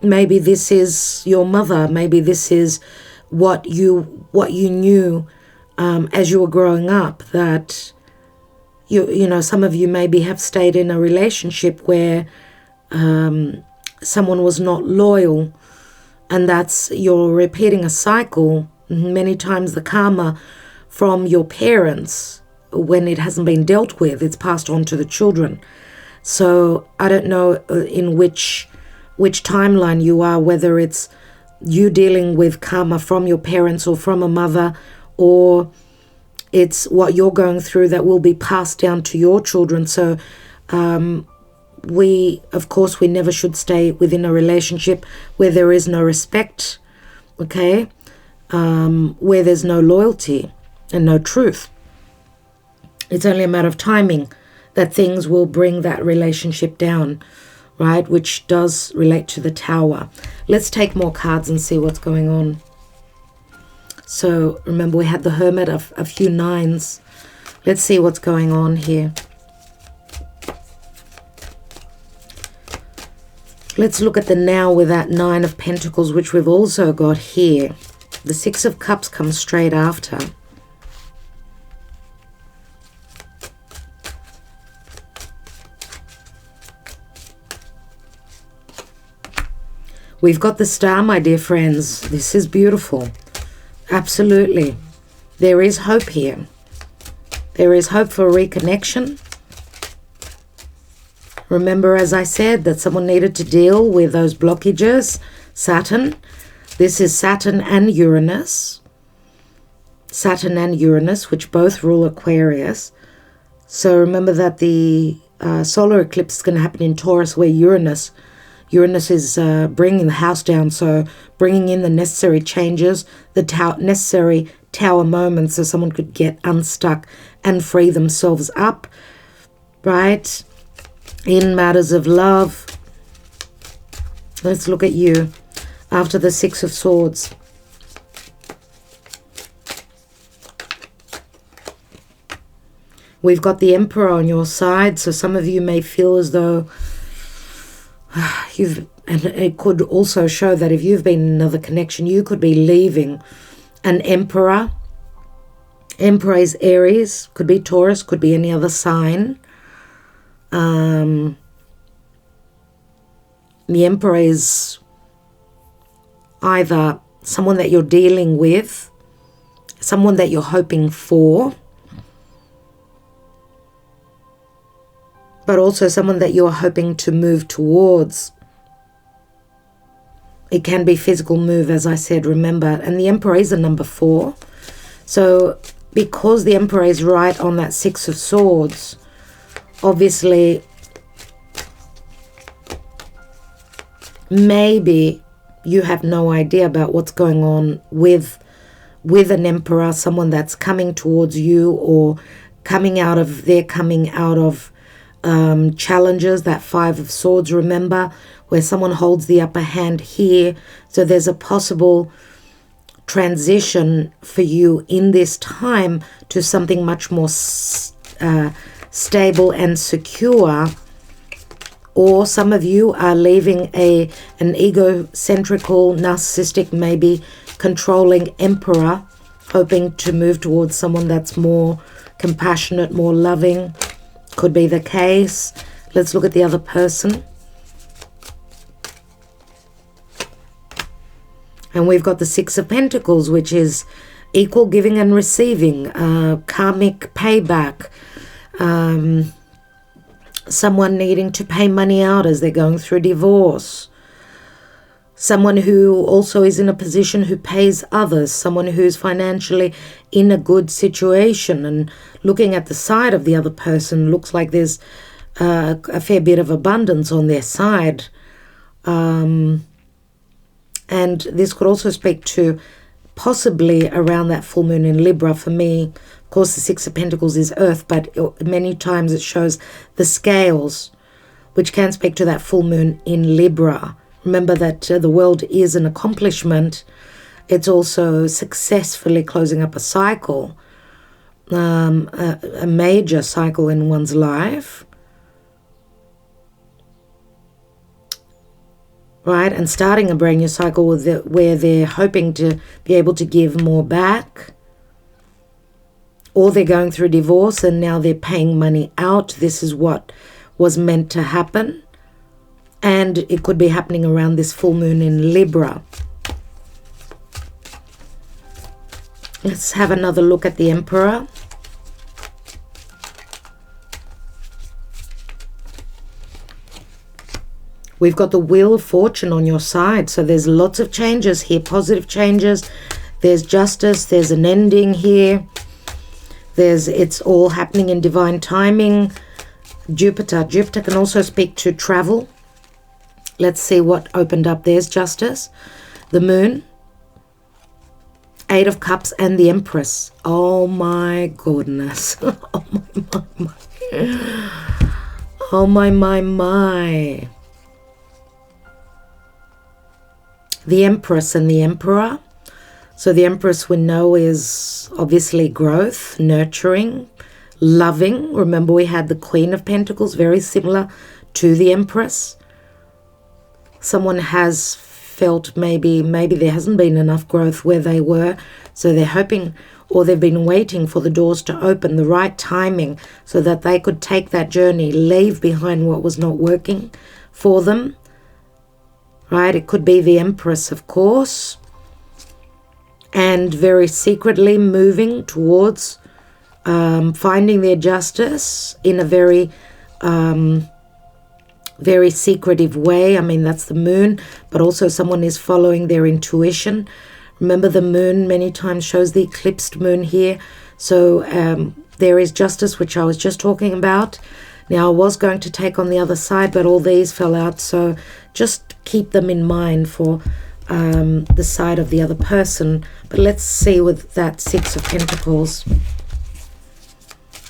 Maybe this is your mother. Maybe this is what you knew as you were growing up, that you know, some of you maybe have stayed in a relationship where someone was not loyal, and you're repeating a cycle. Many times the karma from your parents, when it hasn't been dealt with, it's passed on to the children. So I don't know in which timeline you are, whether it's you dealing with karma from your parents or from a mother, or it's what you're going through that will be passed down to your children. So of course we never should stay within a relationship where there is no respect, okay, where there's no loyalty and no truth. It's only a matter of timing that things will bring that relationship down, right? Which does relate to the Tower. Let's take more cards and see what's going on. So remember, we had the Hermit, of a few nines. Let's see what's going on here. Let's look at the now with that Nine of Pentacles, which we've also got here. The Six of Cups comes straight after. We've got the Star, my dear friends. This is beautiful. Absolutely. There is hope here. There is hope for reconnection. Remember, as I said, that someone needed to deal with those blockages. Saturn. This is Saturn and Uranus. Saturn and Uranus, which both rule Aquarius. So remember that the solar eclipse is going to happen in Taurus, where Uranus is bringing the house down, so bringing in the necessary changes, the necessary tower moments, so someone could get unstuck and free themselves up, right? In matters of love, let's look at you after the Six of Swords. We've got the Emperor on your side, so some of you may feel as though and it could also show that if you've been in another connection, you could be leaving an Emperor. Emperor is Aries, could be Taurus, could be any other sign. The Emperor is either someone that you're dealing with, someone that you're hoping for, but also someone that you're hoping to move towards. It can be physical move, as I said, remember. And the Emperor is a number 4. So because the Emperor is right on that Six of Swords, obviously, maybe you have no idea about what's going on with an Emperor, someone that's coming towards you or coming out of challenges, that Five of Swords, remember, where someone holds the upper hand here. So there's a possible transition for you in this time to something much more stable and secure. Or some of you are leaving an egocentrical, narcissistic, maybe controlling Emperor, hoping to move towards someone that's more compassionate, more loving. Could be the case. Let's look at the other person. And we've got the Six of Pentacles, which is equal giving and receiving, karmic payback, someone needing to pay money out as they're going through divorce, someone who also is in a position who pays others, someone who's financially in a good situation, and looking at the side of the other person, looks like there's a fair bit of abundance on their side. And this could also speak to possibly around that full moon in Libra. For me, of course, the Six of Pentacles is Earth, but many times it shows the scales, which can speak to that full moon in Libra. Remember that the world is an accomplishment. It's also successfully closing up a cycle, a major cycle in one's life. Right, and starting a brand new cycle where they're hoping to be able to give more back, or they're going through divorce and now they're paying money out. This is what was meant to happen, and it could be happening around this full moon in Libra. Let's have another look at the Emperor. We've got the Wheel of Fortune on your side. So there's lots of changes here, positive changes. There's justice. There's an ending here. It's all happening in divine timing. Jupiter can also speak to travel. Let's see what opened up. There's justice. The Moon. Eight of Cups and the Empress. Oh my goodness. Oh my. Oh my. The Empress and the Emperor. So the Empress we know is obviously growth, nurturing, loving. Remember we had the Queen of Pentacles, very similar to the Empress. Someone has felt maybe there hasn't been enough growth where they were, so they're hoping, or they've been waiting for the doors to open, the right timing, so that they could take that journey, leave behind what was not working for them. Right, it could be the Empress, of course, and very secretly moving towards finding their justice in a very, very secretive way. I mean, that's the Moon, but also someone is following their intuition. Remember, the Moon many times shows the eclipsed moon here. So there is justice, which I was just talking about. Now, I was going to take on the other side, but all these fell out, so just keep them in mind for the side of the other person. But let's see with that Six of Pentacles.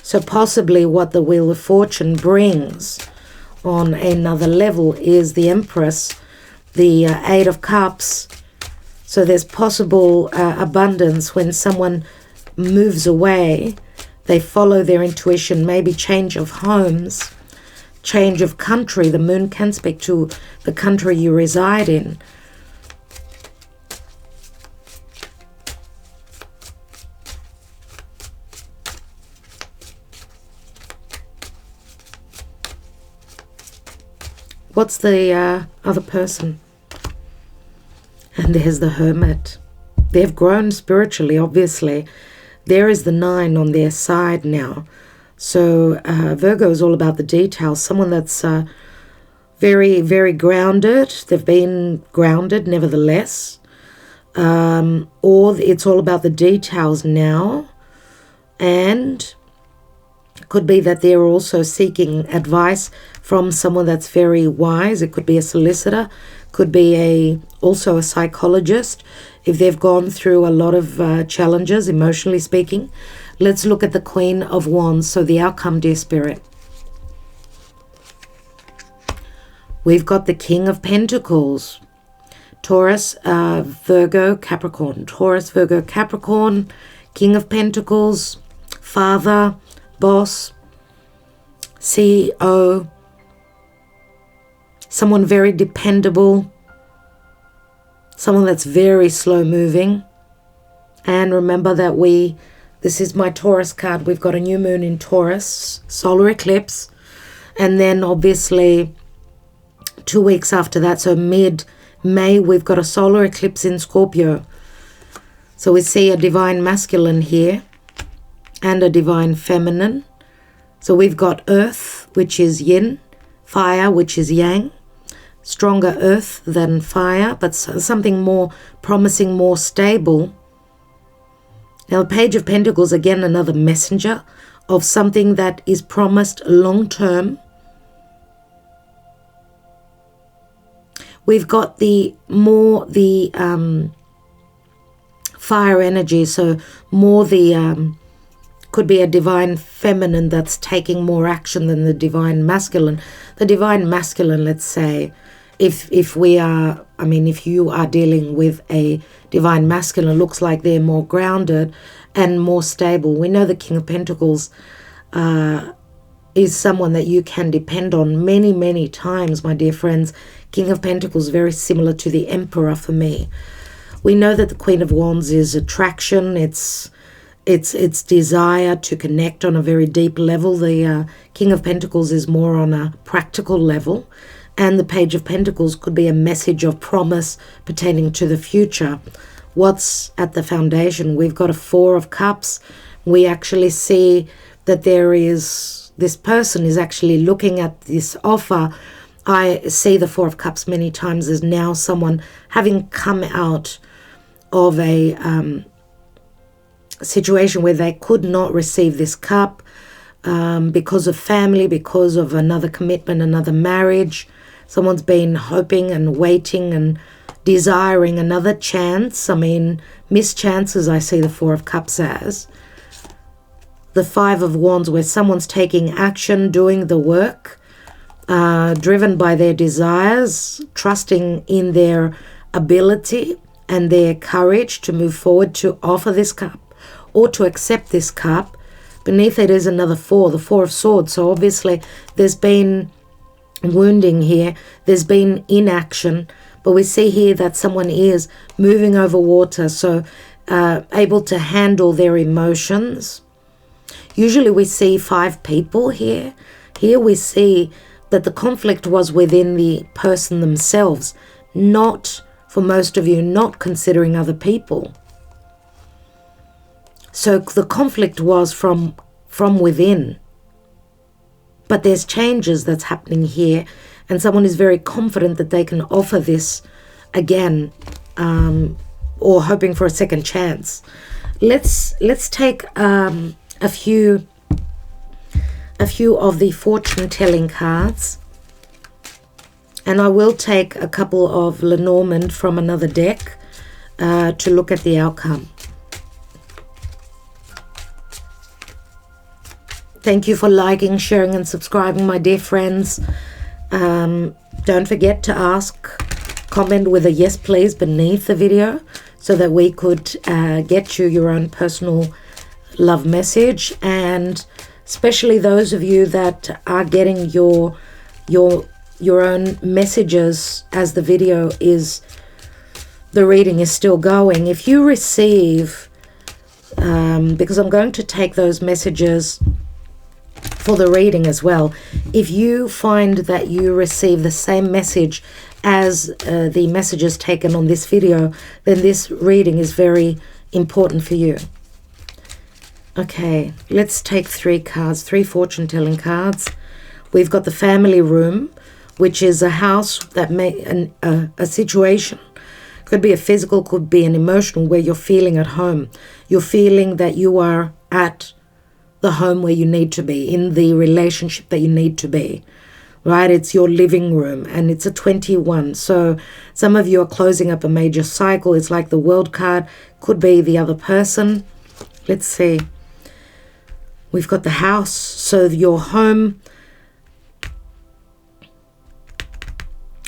So possibly what the Wheel of Fortune brings on another level is the Empress, the Eight of Cups. So there's possible abundance when someone moves away. They follow their intuition, maybe change of homes, change of country. The Moon can speak to the country you reside in. What's the other person? And there's the Hermit. They've grown spiritually, obviously. There is the 9 on their side now. So Virgo is all about the details. Someone that's very, very grounded. They've been grounded nevertheless. Or it's all about the details now. And it could be that they're also seeking advice from someone that's very wise. It could be a solicitor. Could be also a psychologist. If they've gone through a lot of challenges, emotionally speaking. Let's look at the Queen of Wands. So the outcome, dear Spirit. We've got the King of Pentacles. Taurus, Virgo, Capricorn. Taurus, Virgo, Capricorn. King of Pentacles. Father, boss, CEO. Someone very dependable. Someone that's very slow moving. And remember that this is my Taurus card. We've got a new moon in Taurus, solar eclipse. And then obviously 2 weeks after that, so mid-May, we've got a solar eclipse in Scorpio. So we see a divine masculine here and a divine feminine. So we've got earth, which is yin, fire, which is yang. Stronger earth than fire, but something more promising, more stable. Now, the Page of Pentacles, again, another messenger of something that is promised long-term. We've got the fire energy. So more the could be a divine feminine that's taking more action than the divine masculine. The divine masculine, let's say, if we are, I mean, if you are dealing with a divine masculine, looks like they're more grounded and more stable. We know the King of Pentacles is someone that you can depend on many, many times, my dear friends. King of Pentacles, very similar to the Emperor for me. We know that the Queen of Wands is attraction. It's desire to connect on a very deep level. The King of Pentacles is more on a practical level. And the Page of Pentacles could be a message of promise pertaining to the future. What's at the foundation? We've got a Four of Cups. We actually see that there is, this person is actually looking at this offer. I see the Four of Cups many times as now someone having come out of a situation where they could not receive this cup because of family, because of another commitment, another marriage. Someone's been hoping and waiting and desiring another chance. I mean, missed chances I see the Four of Cups as. The Five of Wands, where someone's taking action, doing the work, driven by their desires, trusting in their ability and their courage to move forward, to offer this cup or to accept this cup. Beneath it is another four, the Four of Swords. So obviously there's been wounding here, there's been inaction, but we see here that someone is moving over water, so able to handle their emotions. Usually we see 5 people here. Here we see that the conflict was within the person themselves, not, for most of you, not considering other people. So the conflict was from within. But there's changes that's happening here, and someone is very confident that they can offer this again, or hoping for a second chance. Let's take a few of the fortune-telling cards, and I will take a couple of Lenormand from another deck to look at the outcome. Thank you for liking, sharing, and subscribing, my dear friends. Don't forget to comment with a yes please beneath the video so that we could get you your own personal love message. And especially those of you that are getting your own messages as the video is, the reading is still going. If you receive, because I'm going to take those messages for the reading as well, if you find that you receive the same message as the messages taken on this video, then this reading is very important for you. Okay, let's take 3 cards, 3 fortune-telling cards. We've got the family room, which is a house that a situation. Could be a physical, could be an emotional, where you're feeling at home. You're feeling that you are at the home where you need to be, in the relationship that you need to be, right? It's your living room, and it's a 21. So some of you are closing up a major cycle. It's like the World card, could be the other person. Let's see. We've got the house, so your home.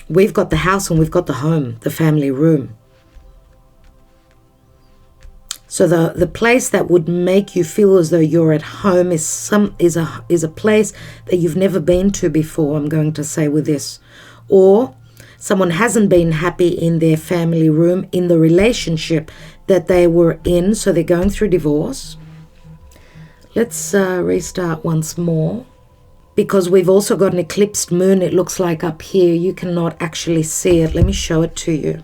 We've got the house and we've got the home, the family room. So the place that would make you feel as though you're at home is a place that you've never been to before, I'm going to say with this. Or someone hasn't been happy in their family room, in the relationship that they were in, so they're going through divorce. Let's restart once more, because we've also got an eclipsed moon, it looks like up here. You cannot actually see it. Let me show it to you.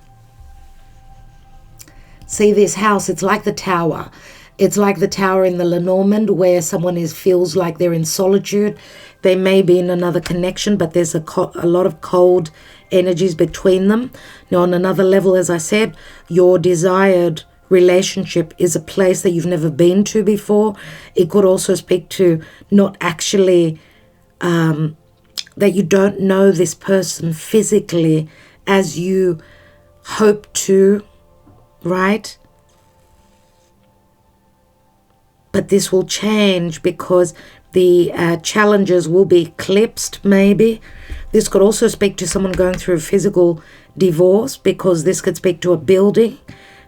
See this house, it's like the tower. It's like the tower in the Lenormand, where someone feels like they're in solitude. They may be in another connection, but there's a lot of cold energies between them. Now, on another level, as I said, your desired relationship is a place that you've never been to before. It could also speak to not actually, that you don't know this person physically as you hope to, right? that this will change because the challenges will be eclipsed, maybe. This could also speak to someone going through a physical divorce, because this could speak to a building.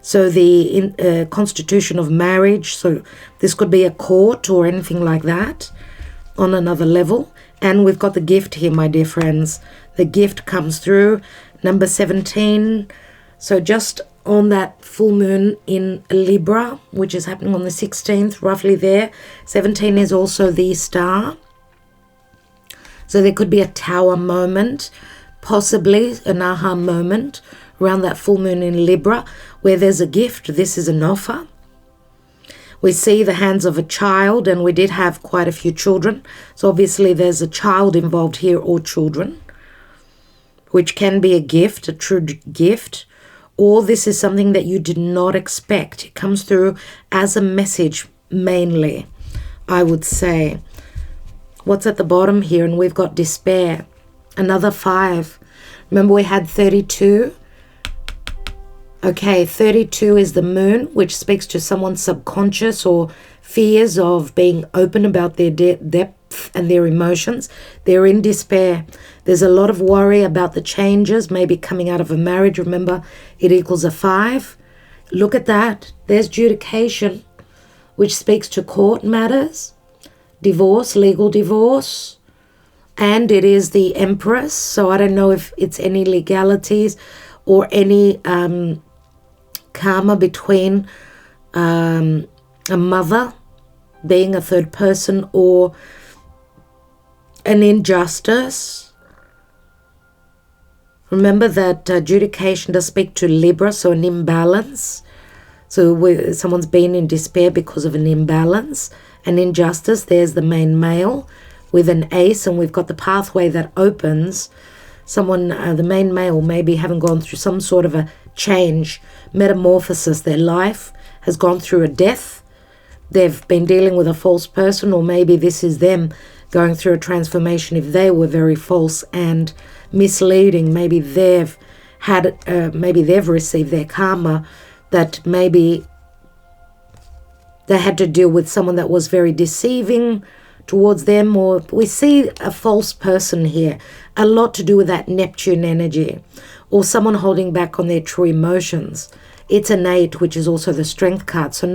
So the constitution of marriage, so this could be a court or anything like that on another level. And we've got the gift here, my dear friends. The gift comes through, number 17. So just on that full moon in Libra, which is happening on the 16th, roughly there. 17 is also the star. So there could be a tower moment, possibly an aha moment around that full moon in Libra, where there's a gift. This is an offer. We see the hands of a child, and we did have quite a few children. So obviously there's a child involved here, or children, which can be a gift, a true gift, or this is something that you did not expect. It comes through as a message mainly, I would say. What's at the bottom here? And we've got despair. Another 5. Remember we had 32? Okay, 32 is the moon, which speaks to someone's subconscious or fears of being open about their depth and their emotions. They're in despair. There's a lot of worry about the changes, maybe coming out of a marriage. Remember, it equals a 5. Look at that. There's judication, which speaks to court matters, divorce, legal divorce. And it is the Empress. So I don't know if it's any legalities or any karma between a mother being a third person, or an injustice. Remember that adjudication does speak to Libra, so an imbalance. So someone's been in despair because of an imbalance, an injustice. There's the main male with an ace, and we've got the pathway that opens. Someone, the main male, maybe having gone through some sort of a change, metamorphosis. Their life has gone through a death. They've been dealing with a false person, or maybe this is them going through a transformation if they were very false and misleading. Maybe they've had, maybe they've received their karma, that maybe they had to deal with someone that was very deceiving towards them, or we see a false person here, a lot to do with that Neptune energy, or someone holding back on their true emotions. It's an 8, which is also the strength card, so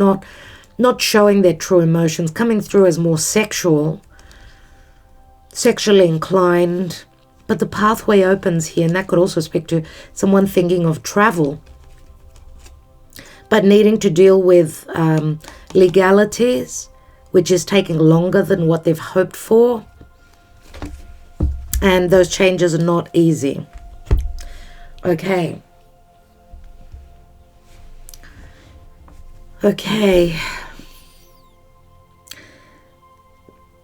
not showing their true emotions, coming through as more sexually inclined. But the pathway opens here, and that could also speak to someone thinking of travel, but needing to deal with legalities, which is taking longer than what they've hoped for. And those changes are not easy. Okay. Okay.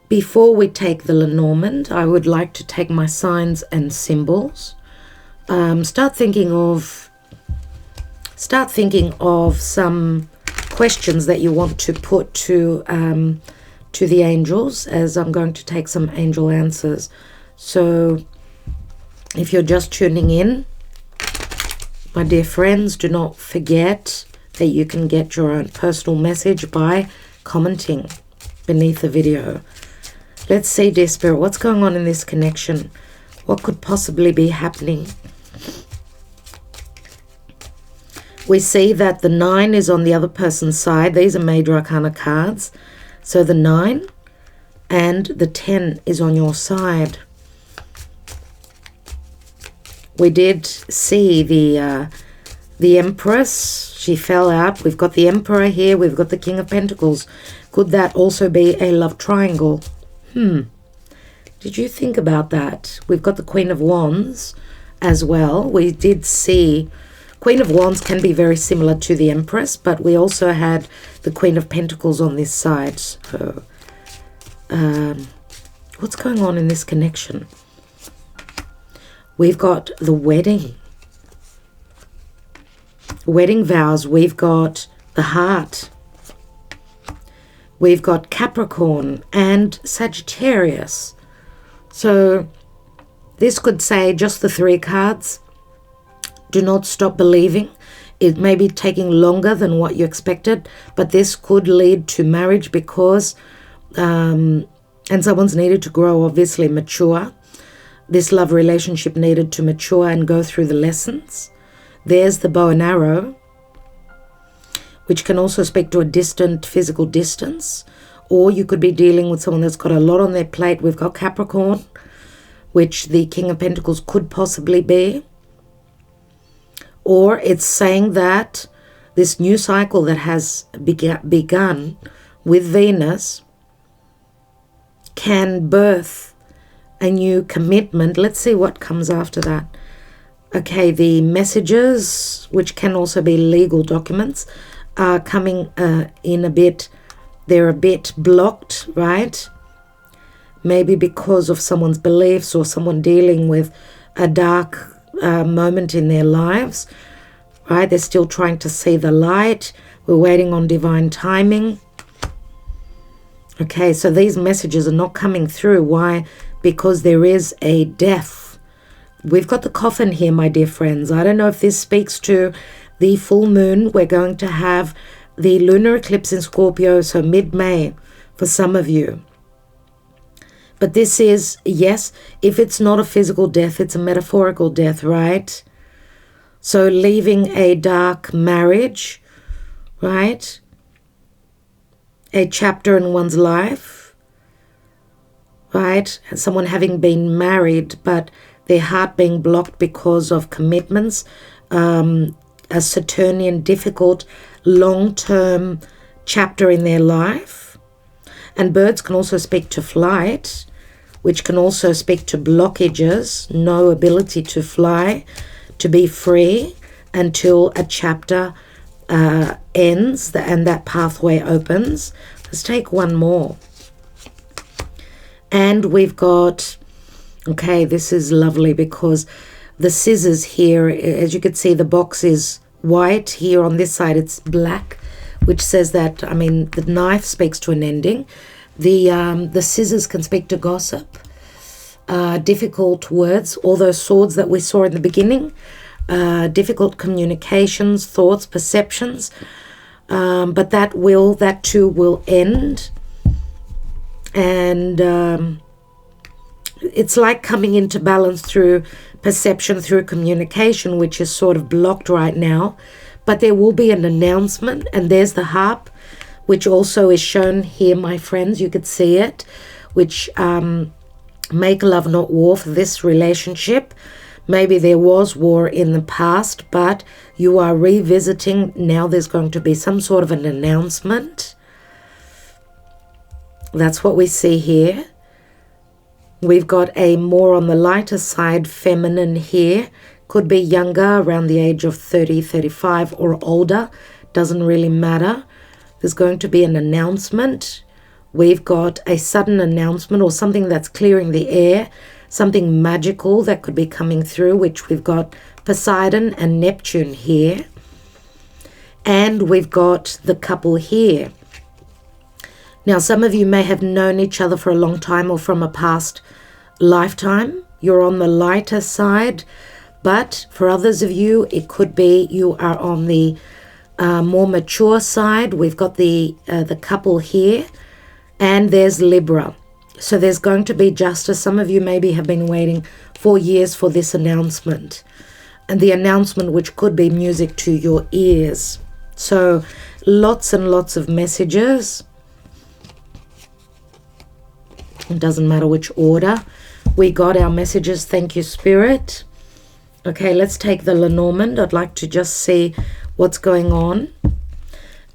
Before we take the Lenormand, I would like to take my signs and symbols. Start thinking of some questions that you want to put to the angels, as I'm going to take some angel answers. So if you're just tuning in, my dear friends, do not forget that you can get your own personal message by commenting beneath the video. Let's see, dear Spirit, what's going on in this connection? What could possibly be happening? We see that the 9 is on the other person's side. These are major arcana cards. So the 9 and the 10 is on your side. We did see the Empress. She fell out. We've got the Emperor here. We've got the King of Pentacles. Could that also be a love triangle? Did you think about that? We've got the Queen of Wands as well. We did see Queen of Wands can be very similar to the Empress, but we also had the Queen of Pentacles on this side. So, what's going on in this connection? We've got the wedding vows. We've got the heart. We've got Capricorn and Sagittarius. So this could say, just the 3 cards, do not stop believing It may be taking longer than what you expected, but this could lead to marriage because, and someone's needed to grow, obviously mature. This love relationship needed to mature and go through the lessons. There's the bow and arrow, which can also speak to a distant physical distance, or you could be dealing with someone that's got a lot on their plate. We've got Capricorn, which the King of Pentacles could possibly be. Or it's saying that this new cycle that has begun with Venus can birth a new commitment. Let's see what comes after that. Okay, the messages, which can also be legal documents, are coming in a bit. They're a bit blocked, right? Maybe because of someone's beliefs or someone dealing with a dark moment in their lives, right? They're still trying to see the light. We're waiting on divine timing. Okay, so these messages are not coming through. Why? Because there is a death. We've got the coffin here, my dear friends. I don't know if this speaks to the full moon. We're going to have the lunar eclipse in Scorpio, so mid-May for some of you. But this is, yes, if it's not a physical death, it's a metaphorical death, right? So leaving a dark marriage, right? A chapter in one's life, right? Someone having been married, but their heart being blocked because of commitments, a Saturnian, difficult, long-term chapter in their life. And birds can also speak to flight, which can also speak to blockages, no ability to fly, to be free until a chapter ends and that pathway opens. Let's take one more. And we've got, okay, this is lovely because the scissors here, as you can see, the box is white. Here on this side, it's black, which says that, I mean, the knife speaks to an ending. The scissors can speak to gossip, difficult words, all those swords that we saw in the beginning, difficult communications, thoughts, perceptions, but that too will end. And it's like coming into balance through perception, through communication, which is sort of blocked right now. But there will be an announcement, and there's the harp, which also is shown here, my friends. You could see it, which make love, not war for this relationship. Maybe there was war in the past, but you are revisiting. Now there's going to be some sort of an announcement. That's what we see here. We've got a more on the lighter side, feminine here. Could be younger, around the age of 30, 35 or older. Doesn't really matter. There's going to be an announcement. We've got a sudden announcement or something that's clearing the air. Something magical that could be coming through, which we've got Poseidon and Neptune here. And we've got the couple here. Now, some of you may have known each other for a long time or from a past lifetime. You're on the lighter side, but for others of you, it could be you are on the more mature side. We've got the couple here, and there's Libra. So there's going to be justice. Some of you maybe have been waiting for years for this announcement, and the announcement which could be music to your ears. So lots and lots of messages. It doesn't matter which order. We got our messages. Thank you, Spirit. Okay, let's take the Lenormand. I'd like to just see what's going on.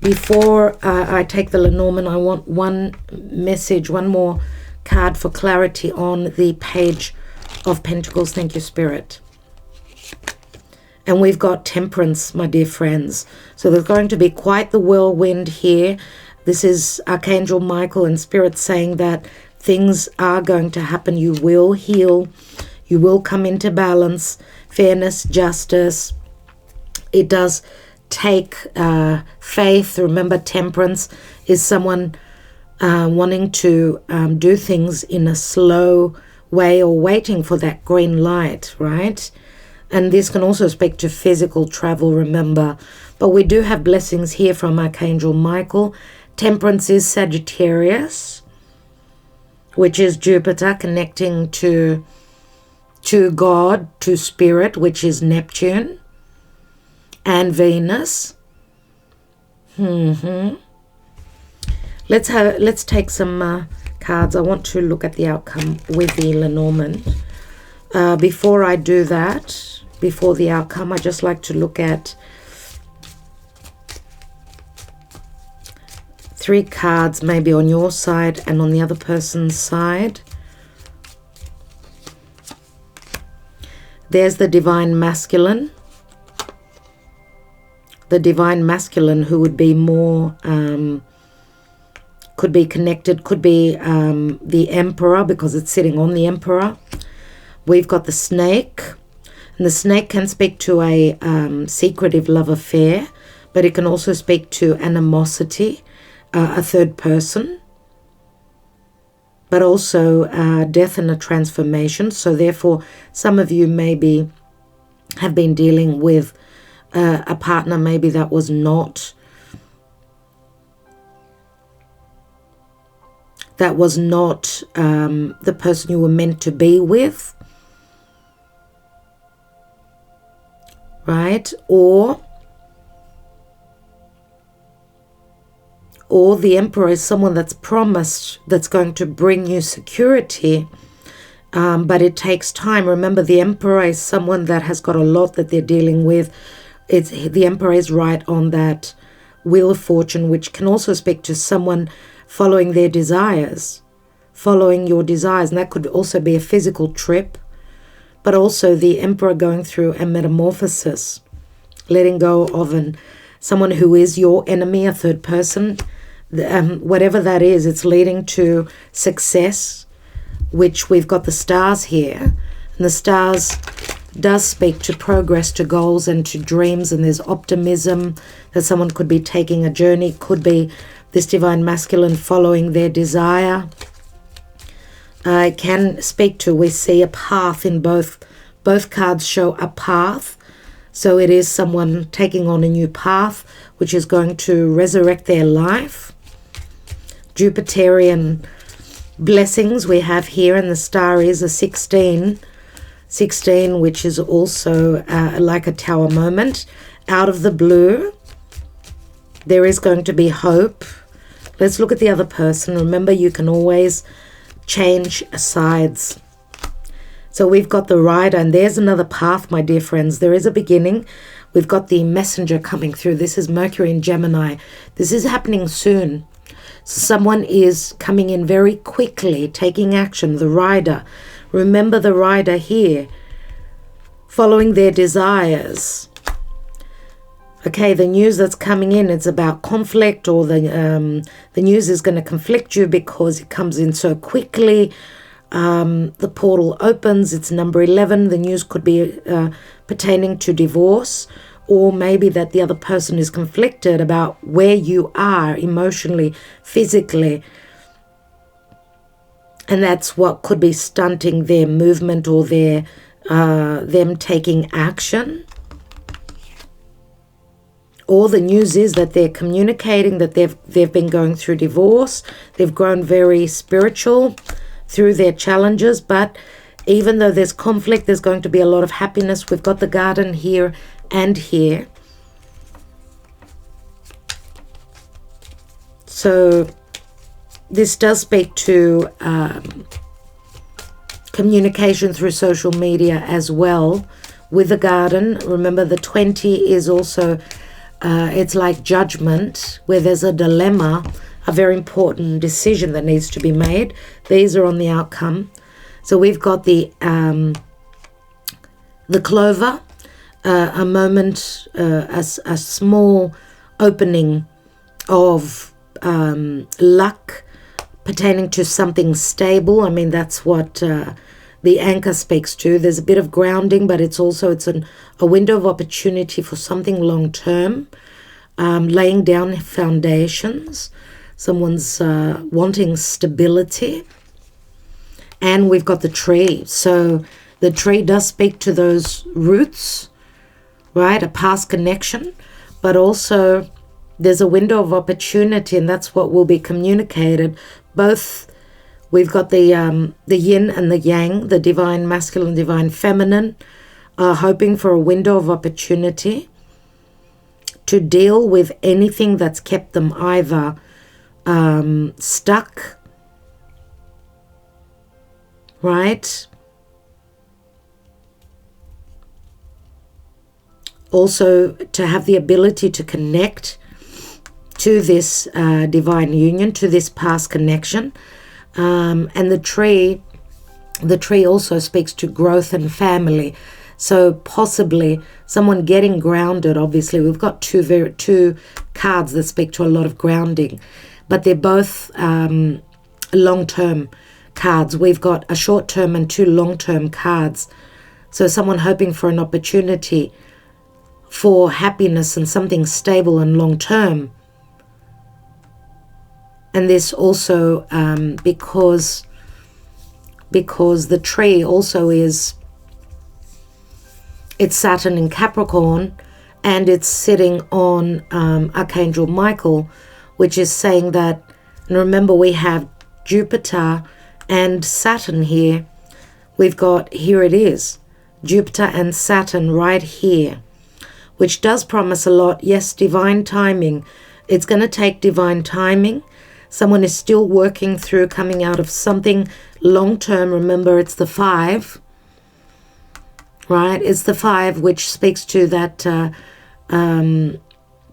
Before I take the Lenormand, I want one message, one more card for clarity on the Page of Pentacles. Thank you, Spirit. And we've got Temperance, my dear friends. So there's going to be quite the whirlwind here. This is Archangel Michael and Spirit saying that things are going to happen. You will heal. You will come into balance, fairness, justice. It does take faith. Remember, Temperance is someone wanting to do things in a slow way or waiting for that green light, right? And this can also speak to physical travel. Remember, But we do have blessings here from Archangel Michael. Temperance is Sagittarius, which is Jupiter connecting to God, to Spirit, which is Neptune, and Venus. Let's take some cards. I want to look at the outcome with the Lenormand. Before I do that, before the outcome, I just like to look at 3 cards, maybe on your side and on the other person's side. There's the Divine Masculine. The Divine Masculine, who would be more, could be connected, could be the Emperor, because it's sitting on the Emperor. We've got the Snake. And the Snake can speak to a secretive love affair, but it can also speak to animosity, a third person, but also death and a transformation. So therefore, some of you maybe have been dealing with a partner maybe that was not the person you were meant to be with, right? Or the Emperor is someone that's promised, that's going to bring you security, but it takes time. Remember, the Emperor is someone that has got a lot that they're dealing with. The Emperor is right on that Wheel of Fortune, which can also speak to someone following their desires, following your desires. And that could also be a physical trip, but also the Emperor going through a metamorphosis, letting go of someone who is your enemy, a third person. Whatever that is, it's leading to success, which we've got the stars here. And the stars does speak to progress, to goals and to dreams, and there's optimism that someone could be taking a journey, could be this Divine Masculine following their desire. It can speak to, we see a path in both cards show a path. So it is someone taking on a new path, which is going to resurrect their life. Jupiterian blessings we have here, and the star is a 16, which is also like a tower moment. Out of the blue, there is going to be hope. Let's look at the other person. Remember, you can always change sides. So we've got the Rider, and there's another path, my dear friends. There is a beginning. We've got the Messenger coming through. This is Mercury in Gemini. This is happening soon. So someone is coming in very quickly, taking action. The Rider. Remember the Rider here, following their desires. Okay, the news that's coming in, it's about conflict, or the news is going to conflict you because it comes in so quickly. The portal opens, it's number 11. The news could be pertaining to divorce, or maybe that the other person is conflicted about where you are emotionally, physically, and that's what could be stunting their movement or their them taking action. Or the news is that they're communicating that they've been going through divorce. They've grown very spiritual through their challenges, but even though there's conflict, there's going to be a lot of happiness. We've got the Garden here and here. So this does speak to communication through social media as well with the Garden. Remember, the 20 is also, it's like judgment, where there's a dilemma, a very important decision that needs to be made. These are on the outcome. So we've got the Clover, a moment, a small opening of luck pertaining to something stable. I mean, that's what the anchor speaks to. There's a bit of grounding, but it's a window of opportunity for something long term, laying down foundations. Someone's wanting stability. And we've got the tree. So the tree does speak to those roots, right? A past connection. but also there's a window of opportunity, and that's what will be communicated. Both, we've got the yin and the yang, the divine masculine, divine feminine, are hoping for a window of opportunity to deal with anything that's kept them either stuck, right? Also to have the ability to connect to this divine union, to this past connection. And the tree also speaks to growth and family. So possibly someone getting grounded. Obviously, we've got two cards that speak to a lot of grounding, but they're both long-term cards. We've got a short-term and two long-term cards. So someone hoping for an opportunity for happiness and something stable and long-term. And this also because the tree also is, it's Saturn in Capricorn, and it's sitting on Archangel Michael, which is saying that, and remember we have Jupiter and Saturn here. We've got, here it is, Jupiter and Saturn right here, which does promise a lot. Yes, divine timing. It's going to take divine timing. Someone is still working through coming out of something long-term. Remember, it's the 5, right? It's the 5, which speaks to that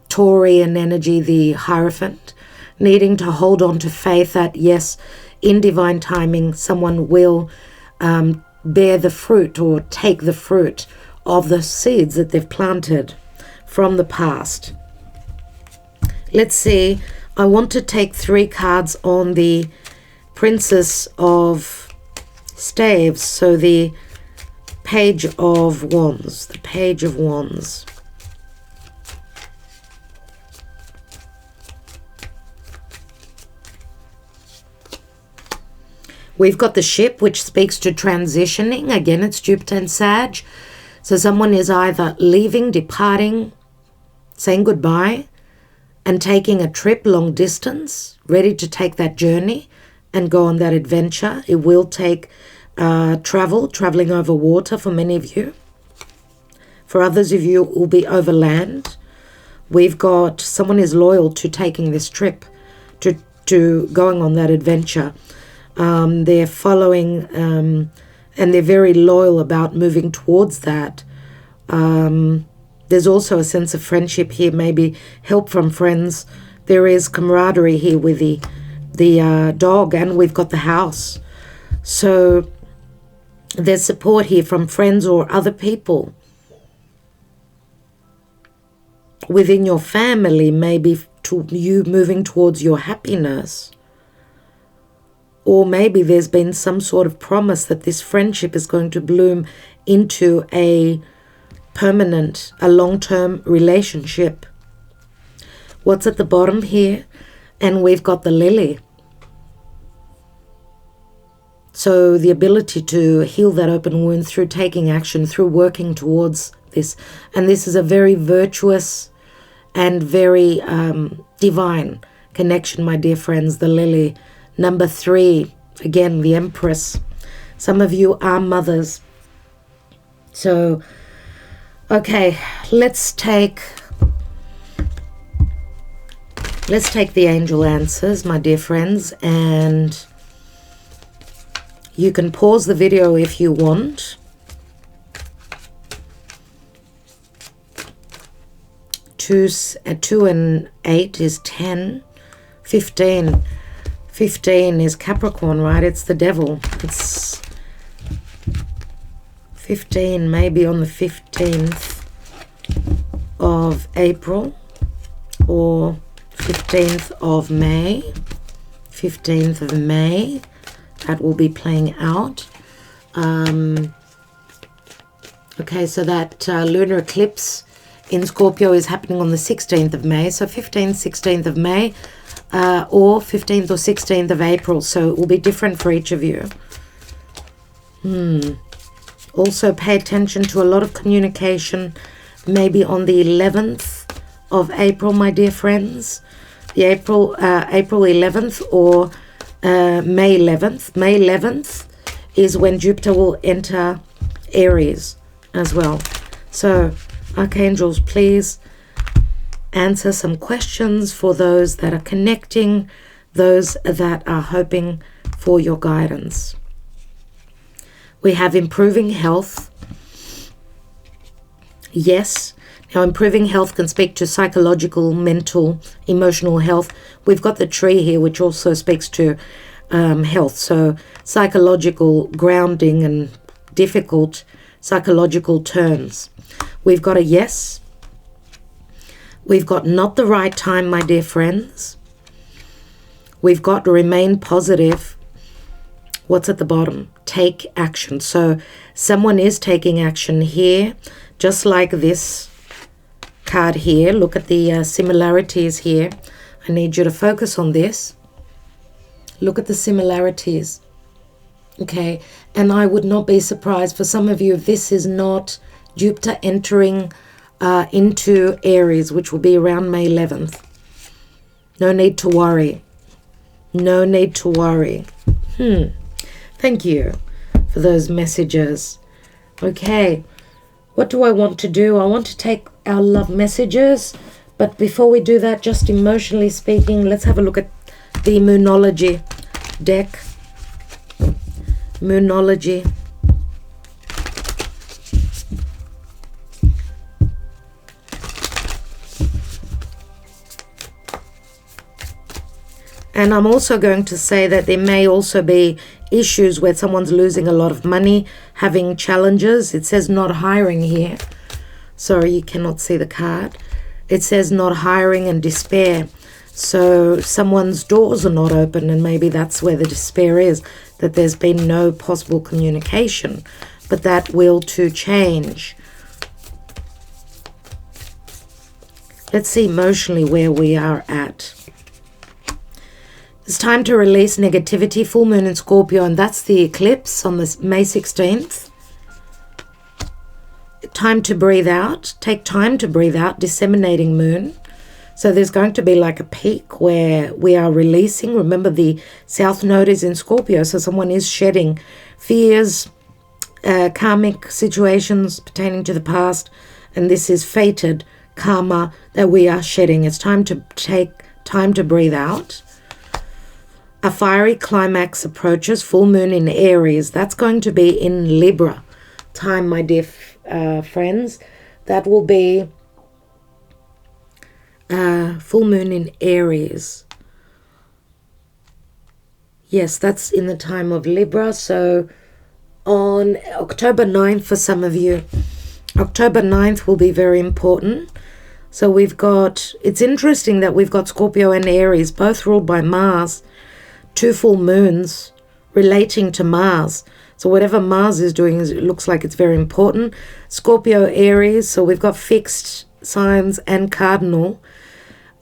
Taurian energy, the Hierophant, needing to hold on to faith that, yes, in divine timing, someone will bear the fruit or take the fruit of the seeds that they've planted from the past. Let's see. I want to take 3 cards on the Princess of Staves. So the Page of Wands. The Page of Wands. We've got the Ship, which speaks to transitioning. Again, it's Jupiter and Sag. So someone is either leaving, departing, saying goodbye, and taking a trip long distance, ready to take that journey and go on that adventure. It will take traveling over water for many of you. For others of you, it will be over land. We've got someone is loyal to taking this trip, to going on that adventure. They're following and they're very loyal about moving towards that. There's also a sense of friendship here, maybe help from friends. There is camaraderie here with the dog, and we've got the house. So there's support here from friends or other people within your family, maybe to you moving towards your happiness. Or maybe there's been some sort of promise that this friendship is going to bloom into a permanent, a long-term relationship. What's at the bottom here? And we've got the Lily. So the ability to heal that open wound through taking action, through working towards this. And this is a very virtuous and very divine connection, my dear friends, the Lily. Number 3, again, the Empress. Some of you are mothers. So, okay, let's take the angel answers, my dear friends, and you can pause the video if you want. 2 and 8 is 10. 15. 15 is Capricorn, right? It's the devil. It's 15, maybe on the 15th of April or 15th of May. 15th of May, that will be playing out. Okay, so that lunar eclipse in Scorpio is happening on the 16th of May. So 15th, 16th of May. Or 15th or 16th of April, so it will be different for each of you. Also pay attention to a lot of communication, maybe on the 11th of April, my dear friends. The April 11th or May 11th. May 11th is when Jupiter will enter Aries as well. So, archangels, please answer some questions for those that are connecting, those that are hoping for your guidance. We have improving health. Yes. Now, improving health can speak to psychological, mental, emotional health. We've got the tree here, which also speaks to health. So, psychological grounding and difficult psychological turns. We've got a yes. We've got not the right time, my dear friends. We've got remain positive. What's at the bottom? Take action. So someone is taking action here, just like this card here. Look at the similarities here. I need you to focus on this. Look at the similarities. Okay, and I would not be surprised for some of you if this is not Jupiter entering into Aries, which will be around May 11th. No need to worry. No need to worry. Thank you for those messages. Okay, what do I want to do? I want to take our love messages, but before we do that, just emotionally speaking, let's have a look at the Moonology deck. Moonology. And I'm also going to say that there may also be issues where someone's losing a lot of money, having challenges. It says not hiring here. Sorry, you cannot see the card. It says not hiring and despair. So someone's doors are not open, and maybe that's where the despair is, that there's been no possible communication. But that will to change. Let's see emotionally where we are at. It's time to release negativity, full moon in Scorpio, and that's the eclipse on this May 16th. Time to breathe out. Take time to breathe out, disseminating moon. So there's going to be like a peak where we are releasing. Remember, the South Node is in Scorpio, so someone is shedding fears, karmic situations pertaining to the past, and this is fated karma that we are shedding. It's time to take time to breathe out. A fiery climax approaches, full moon in Aries. That's going to be in Libra time, my dear friends. That will be full moon in Aries. Yes, that's in the time of Libra. So on October 9th, for some of you, October 9th will be very important. So we've got, it's interesting that we've got Scorpio and Aries, both ruled by Mars. Two full moons relating to Mars. So whatever Mars is doing, it looks like it's very important. Scorpio, Aries, so we've got fixed signs and cardinal.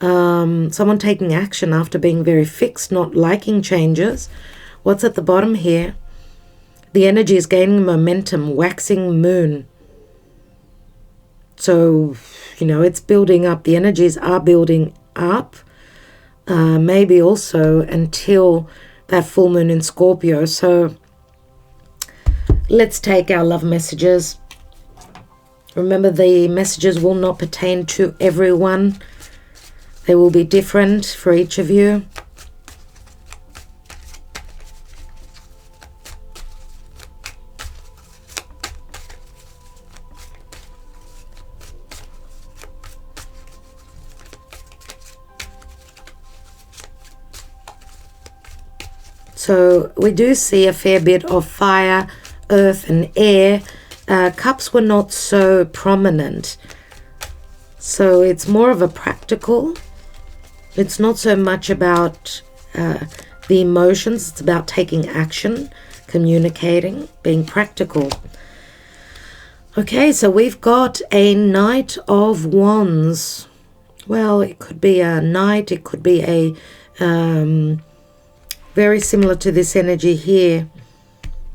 Someone taking action after being very fixed, not liking changes. What's at the bottom here? The energy is gaining momentum, waxing moon. So, you know, it's building up. The energies are building up. Maybe also until that full moon in Scorpio. So let's take our love messages. Remember, the messages will not pertain to everyone. They will be different for each of you. So we do see a fair bit of fire, earth and air. Cups were not so prominent. So it's more of a practical. It's not so much about the emotions. It's about taking action, communicating, being practical. Okay, so we've got a Knight of Wands. Well, it could be a knight. It could be a... very similar to this energy here.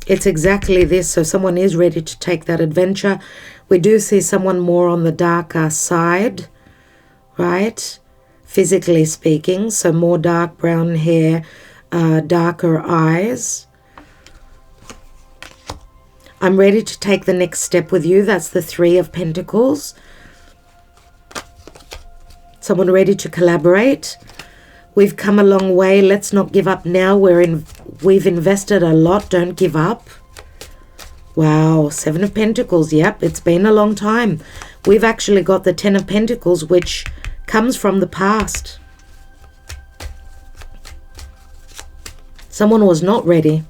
It's exactly this. So someone is ready to take that adventure. We do see someone more on the darker side. right? Physically speaking, so more dark brown hair, darker eyes. I'm ready to take the next step with you. That's the Three of Pentacles. Someone ready to collaborate. We've come a long way. Let's not give up now. We've invested a lot. Don't give up. Wow, Seven of Pentacles. Yep, it's been a long time. We've actually got the Ten of Pentacles, which comes from the past. Someone was not ready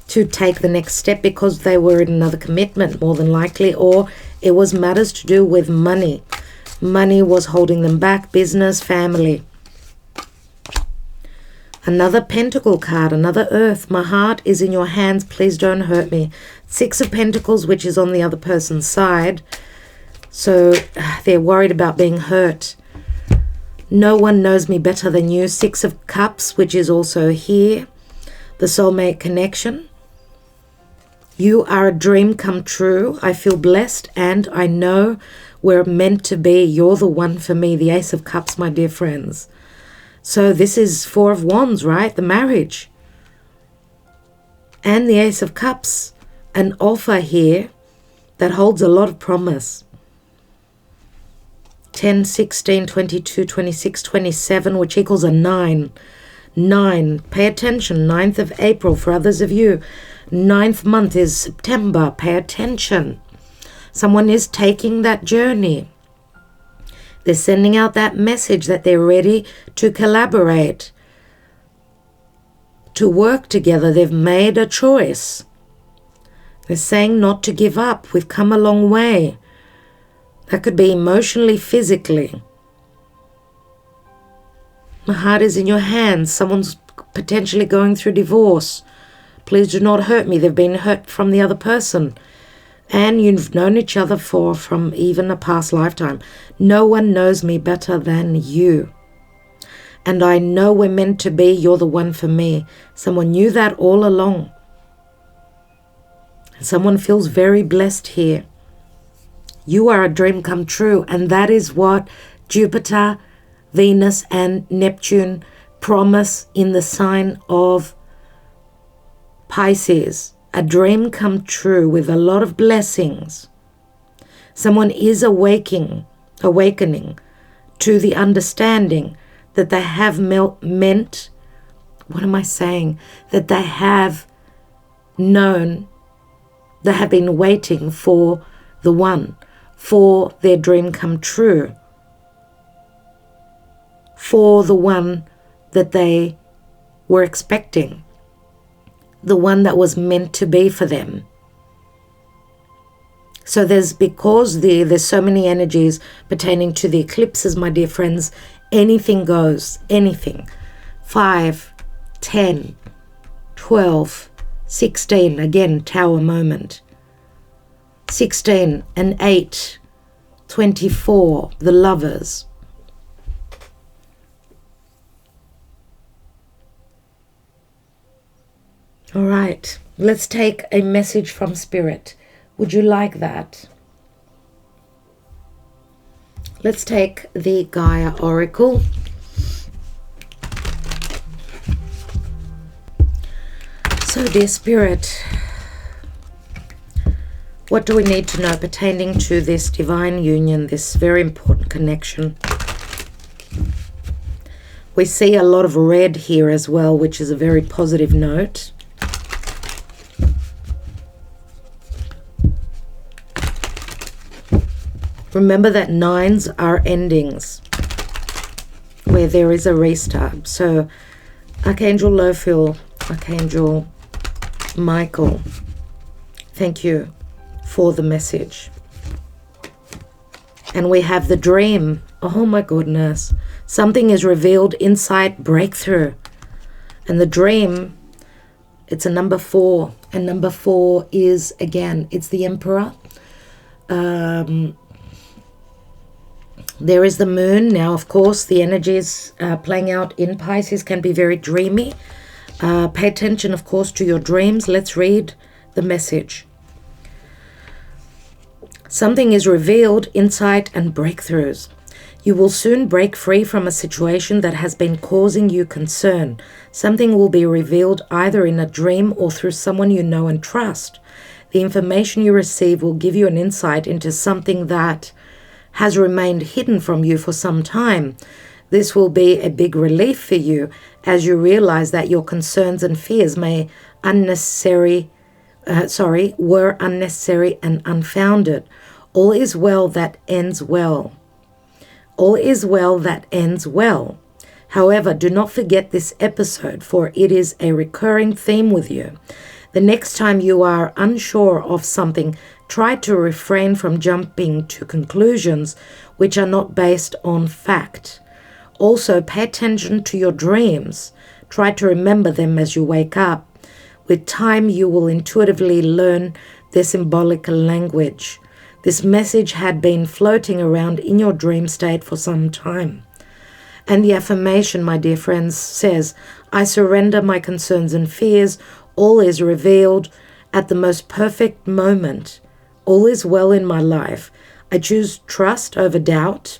to take the next step because they were in another commitment, more than likely, or it was matters to do with money. Money was holding them back, business, family. Another Pentacle card, another Earth. My heart is in your hands. Please don't hurt me. Six of Pentacles, which is on the other person's side. So they're worried about being hurt. No one knows me better than you. Six of Cups, which is also here. The soulmate connection. You are a dream come true. I feel blessed and I know we're meant to be. You're the one for me. The Ace of Cups, my dear friends. So this is Four of Wands, right? The marriage. And the Ace of Cups. An offer here that holds a lot of promise. 10, 16, 22, 26, 27, which equals a 9. 9. Pay attention. 9th of April for others of you. 9th month is September. Pay attention. Someone is taking that journey. They're sending out that message that they're ready to collaborate, to work together. They've made a choice. They're saying not to give up. We've come a long way. That could be emotionally, physically. My heart is in your hands. Someone's potentially going through divorce. Please do not hurt me. They've been hurt from the other person. And you've known each other from even a past lifetime. No one knows me better than you. And I know we're meant to be. You're the one for me. Someone knew that all along. Someone feels very blessed here. You are a dream come true. And that is what Jupiter, Venus, and Neptune promise in the sign of Pisces. A dream come true with a lot of blessings. Someone is awakening to the understanding that they have meant, what am I saying? That they have known, they have been waiting for the one, for their dream come true, for the one that they were expecting. The one that was meant to be for them. So because there's so many energies pertaining to the eclipses, my dear friends, anything goes, anything. 5, 10, 12, 16, again, tower moment. 16 and 8, 24, the lovers. All right, let's take a message from Spirit. Would you like that? Let's take the Gaia Oracle. So, dear Spirit, what do we need to know pertaining to this divine union, this very important connection? We see a lot of red here as well, which is a very positive note. Remember that 9s are endings where there is a restart. So Archangel Lophiel, Archangel Michael, thank you for the message. And we have the dream. Oh my goodness. Something is revealed, insight, breakthrough. And the dream, it's a number 4. And number 4 is, again, it's the Emperor. There is the moon. Now, of course, the energies playing out in Pisces can be very dreamy. Pay attention, of course, to your dreams. Let's read the message. Something is revealed, insight and breakthroughs. You will soon break free from a situation that has been causing you concern. Something will be revealed either in a dream or through someone you know and trust. The information you receive will give you an insight into something that has remained hidden from you for some time. This will be a big relief for you as you realize that your concerns and fears were unnecessary and unfounded. All is well that ends well. All is well that ends well. However, do not forget this episode, for it is a recurring theme with you. The next time you are unsure of something, try to refrain from jumping to conclusions which are not based on fact. Also, pay attention to your dreams. Try to remember them as you wake up. With time, you will intuitively learn their symbolic language. This message had been floating around in your dream state for some time. And the affirmation, my dear friends, says, I surrender my concerns and fears. All is revealed at the most perfect moment. All is well in my life. I choose trust over doubt.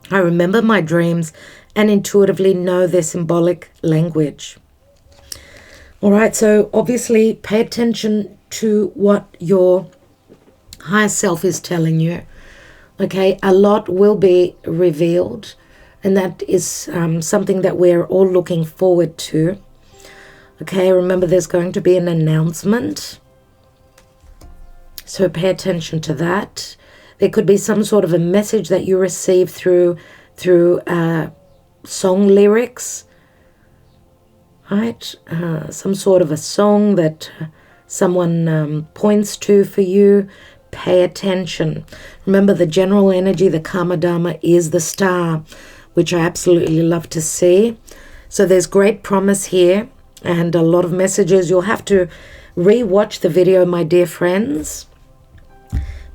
I remember my dreams and intuitively know their symbolic language. All right, so obviously pay attention to what your higher self is telling you. Okay, a lot will be revealed, and that is something that we're all looking forward to. Okay, remember there's going to be an announcement, so pay attention to that. There could be some sort of a message that you receive through song lyrics, right? Some sort of a song that someone points to for you. Pay attention. Remember, the general energy, the Karma Dharma, is the star, which I absolutely love to see. So there's great promise here and a lot of messages. You'll have to re-watch the video, my dear friends.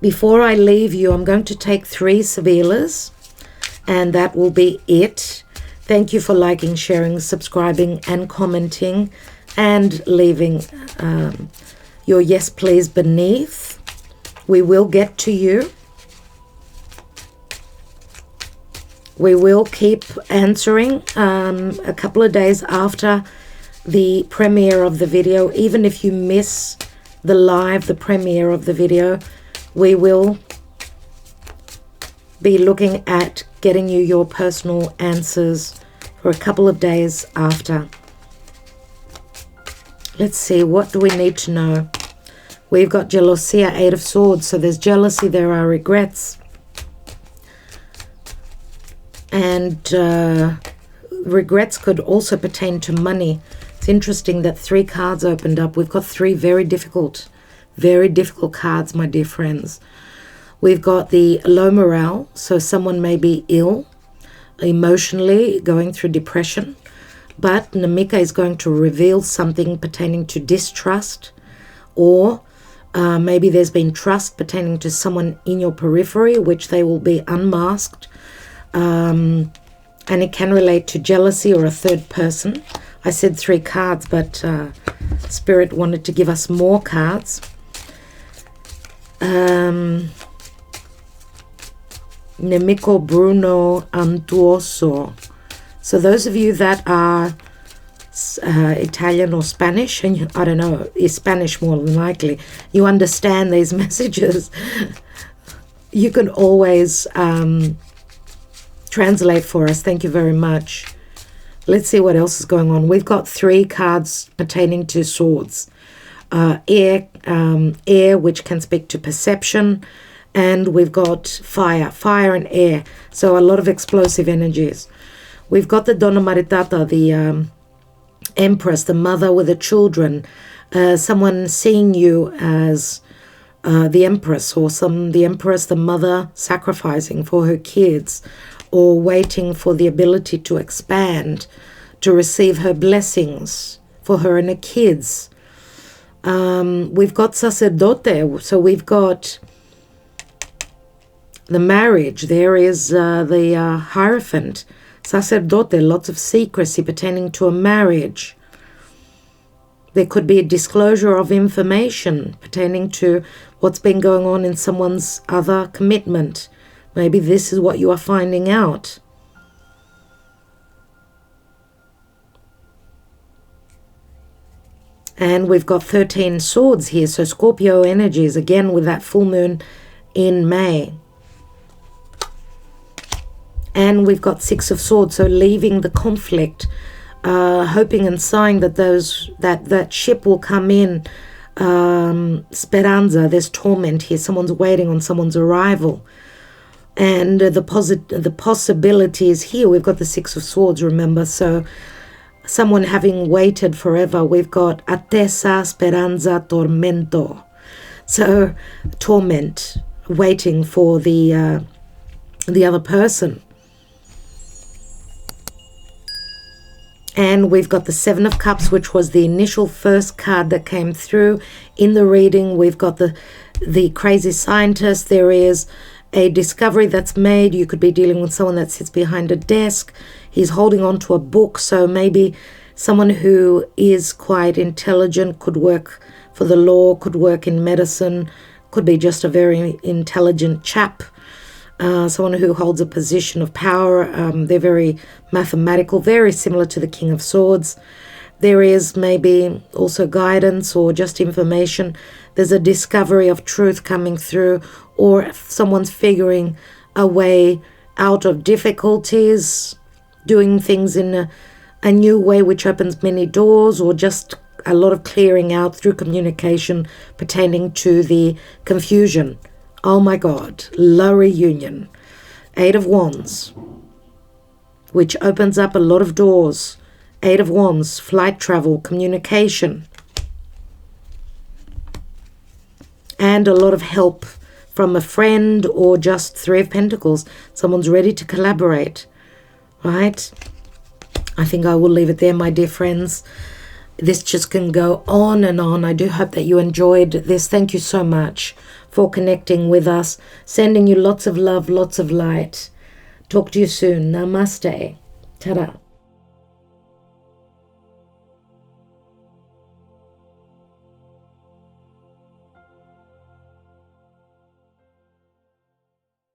Before I leave you, I'm going to take 3 Sevilas, and that will be it. Thank you for liking, sharing, subscribing, and commenting, and leaving your yes please beneath. We will get to you. We will keep answering a couple of days after the premiere of the video. Even if you miss the premiere of the video, we will be looking at getting you your personal answers for a couple of days after. Let's see, what do we need to know? We've got Jealousía, 8 of Swords. So there's jealousy, there are regrets. And regrets could also pertain to money. It's interesting that 3 cards opened up. We've got 3 very difficult cards, my dear friends. We've got the low morale. So someone may be ill, emotionally going through depression. But Namika is going to reveal something pertaining to distrust, or maybe there's been trust pertaining to someone in your periphery, which they will be unmasked. And it can relate to jealousy or a third person. I said 3 cards, but Spirit wanted to give us more cards. Nemico Bruno Antuoso. So those of you that are Italian or Spanish, and I don't know, is Spanish more than likely, you understand these messages. You can always translate for us. Thank you very much. Let's see what else is going on. We've got 3 cards pertaining to swords. Air, which can speak to perception, and we've got fire and air. So a lot of explosive energies. We've got the Donna Maritata, the Empress, the mother with the children. Someone seeing you as the Empress, or the Empress, the mother, sacrificing for her kids, or waiting for the ability to expand, to receive her blessings for her and her kids. We've got Sacerdote, so we've got the marriage. There is the Hierophant. Sacerdote, lots of secrecy pertaining to a marriage. There could be a disclosure of information pertaining to what's been going on in someone's other commitment. Maybe this is what you are finding out. And we've got 13 swords here. So Scorpio energies, again, with that full moon in May. And we've got 6 of swords. So leaving the conflict, hoping and sighing that that ship will come in. Speranza, there's torment here. Someone's waiting on someone's arrival. And the possibilities here, we've got the 6 of swords, remember? So someone having waited forever. We've got attesa, speranza, tormento. So torment, waiting for the other person. And we've got the 7 of Cups, which was the initial first card that came through in the reading. We've got the crazy scientist. There is a discovery that's made. You could be dealing with someone that sits behind a desk. He's holding on to a book. So maybe someone who is quite intelligent, could work for the law, could work in medicine, could be just a very intelligent chap. Someone who holds a position of power. They're very mathematical, very similar to the King of Swords. There is maybe also guidance or just information. There's a discovery of truth coming through, or someone's figuring a way out of difficulties, doing things in a new way which opens many doors, or just a lot of clearing out through communication pertaining to the confusion. Oh my God, La Reunion. 8 of Wands, which opens up a lot of doors. 8 of Wands, flight travel, communication. And a lot of help from a friend, or just 3 of Pentacles. Someone's ready to collaborate, right? I think I will leave it there, my dear friends. This just can go on and on. I do hope that you enjoyed this. Thank you so much for connecting with us. Sending you lots of love, lots of light. Talk to you soon. Namaste. Ta-da.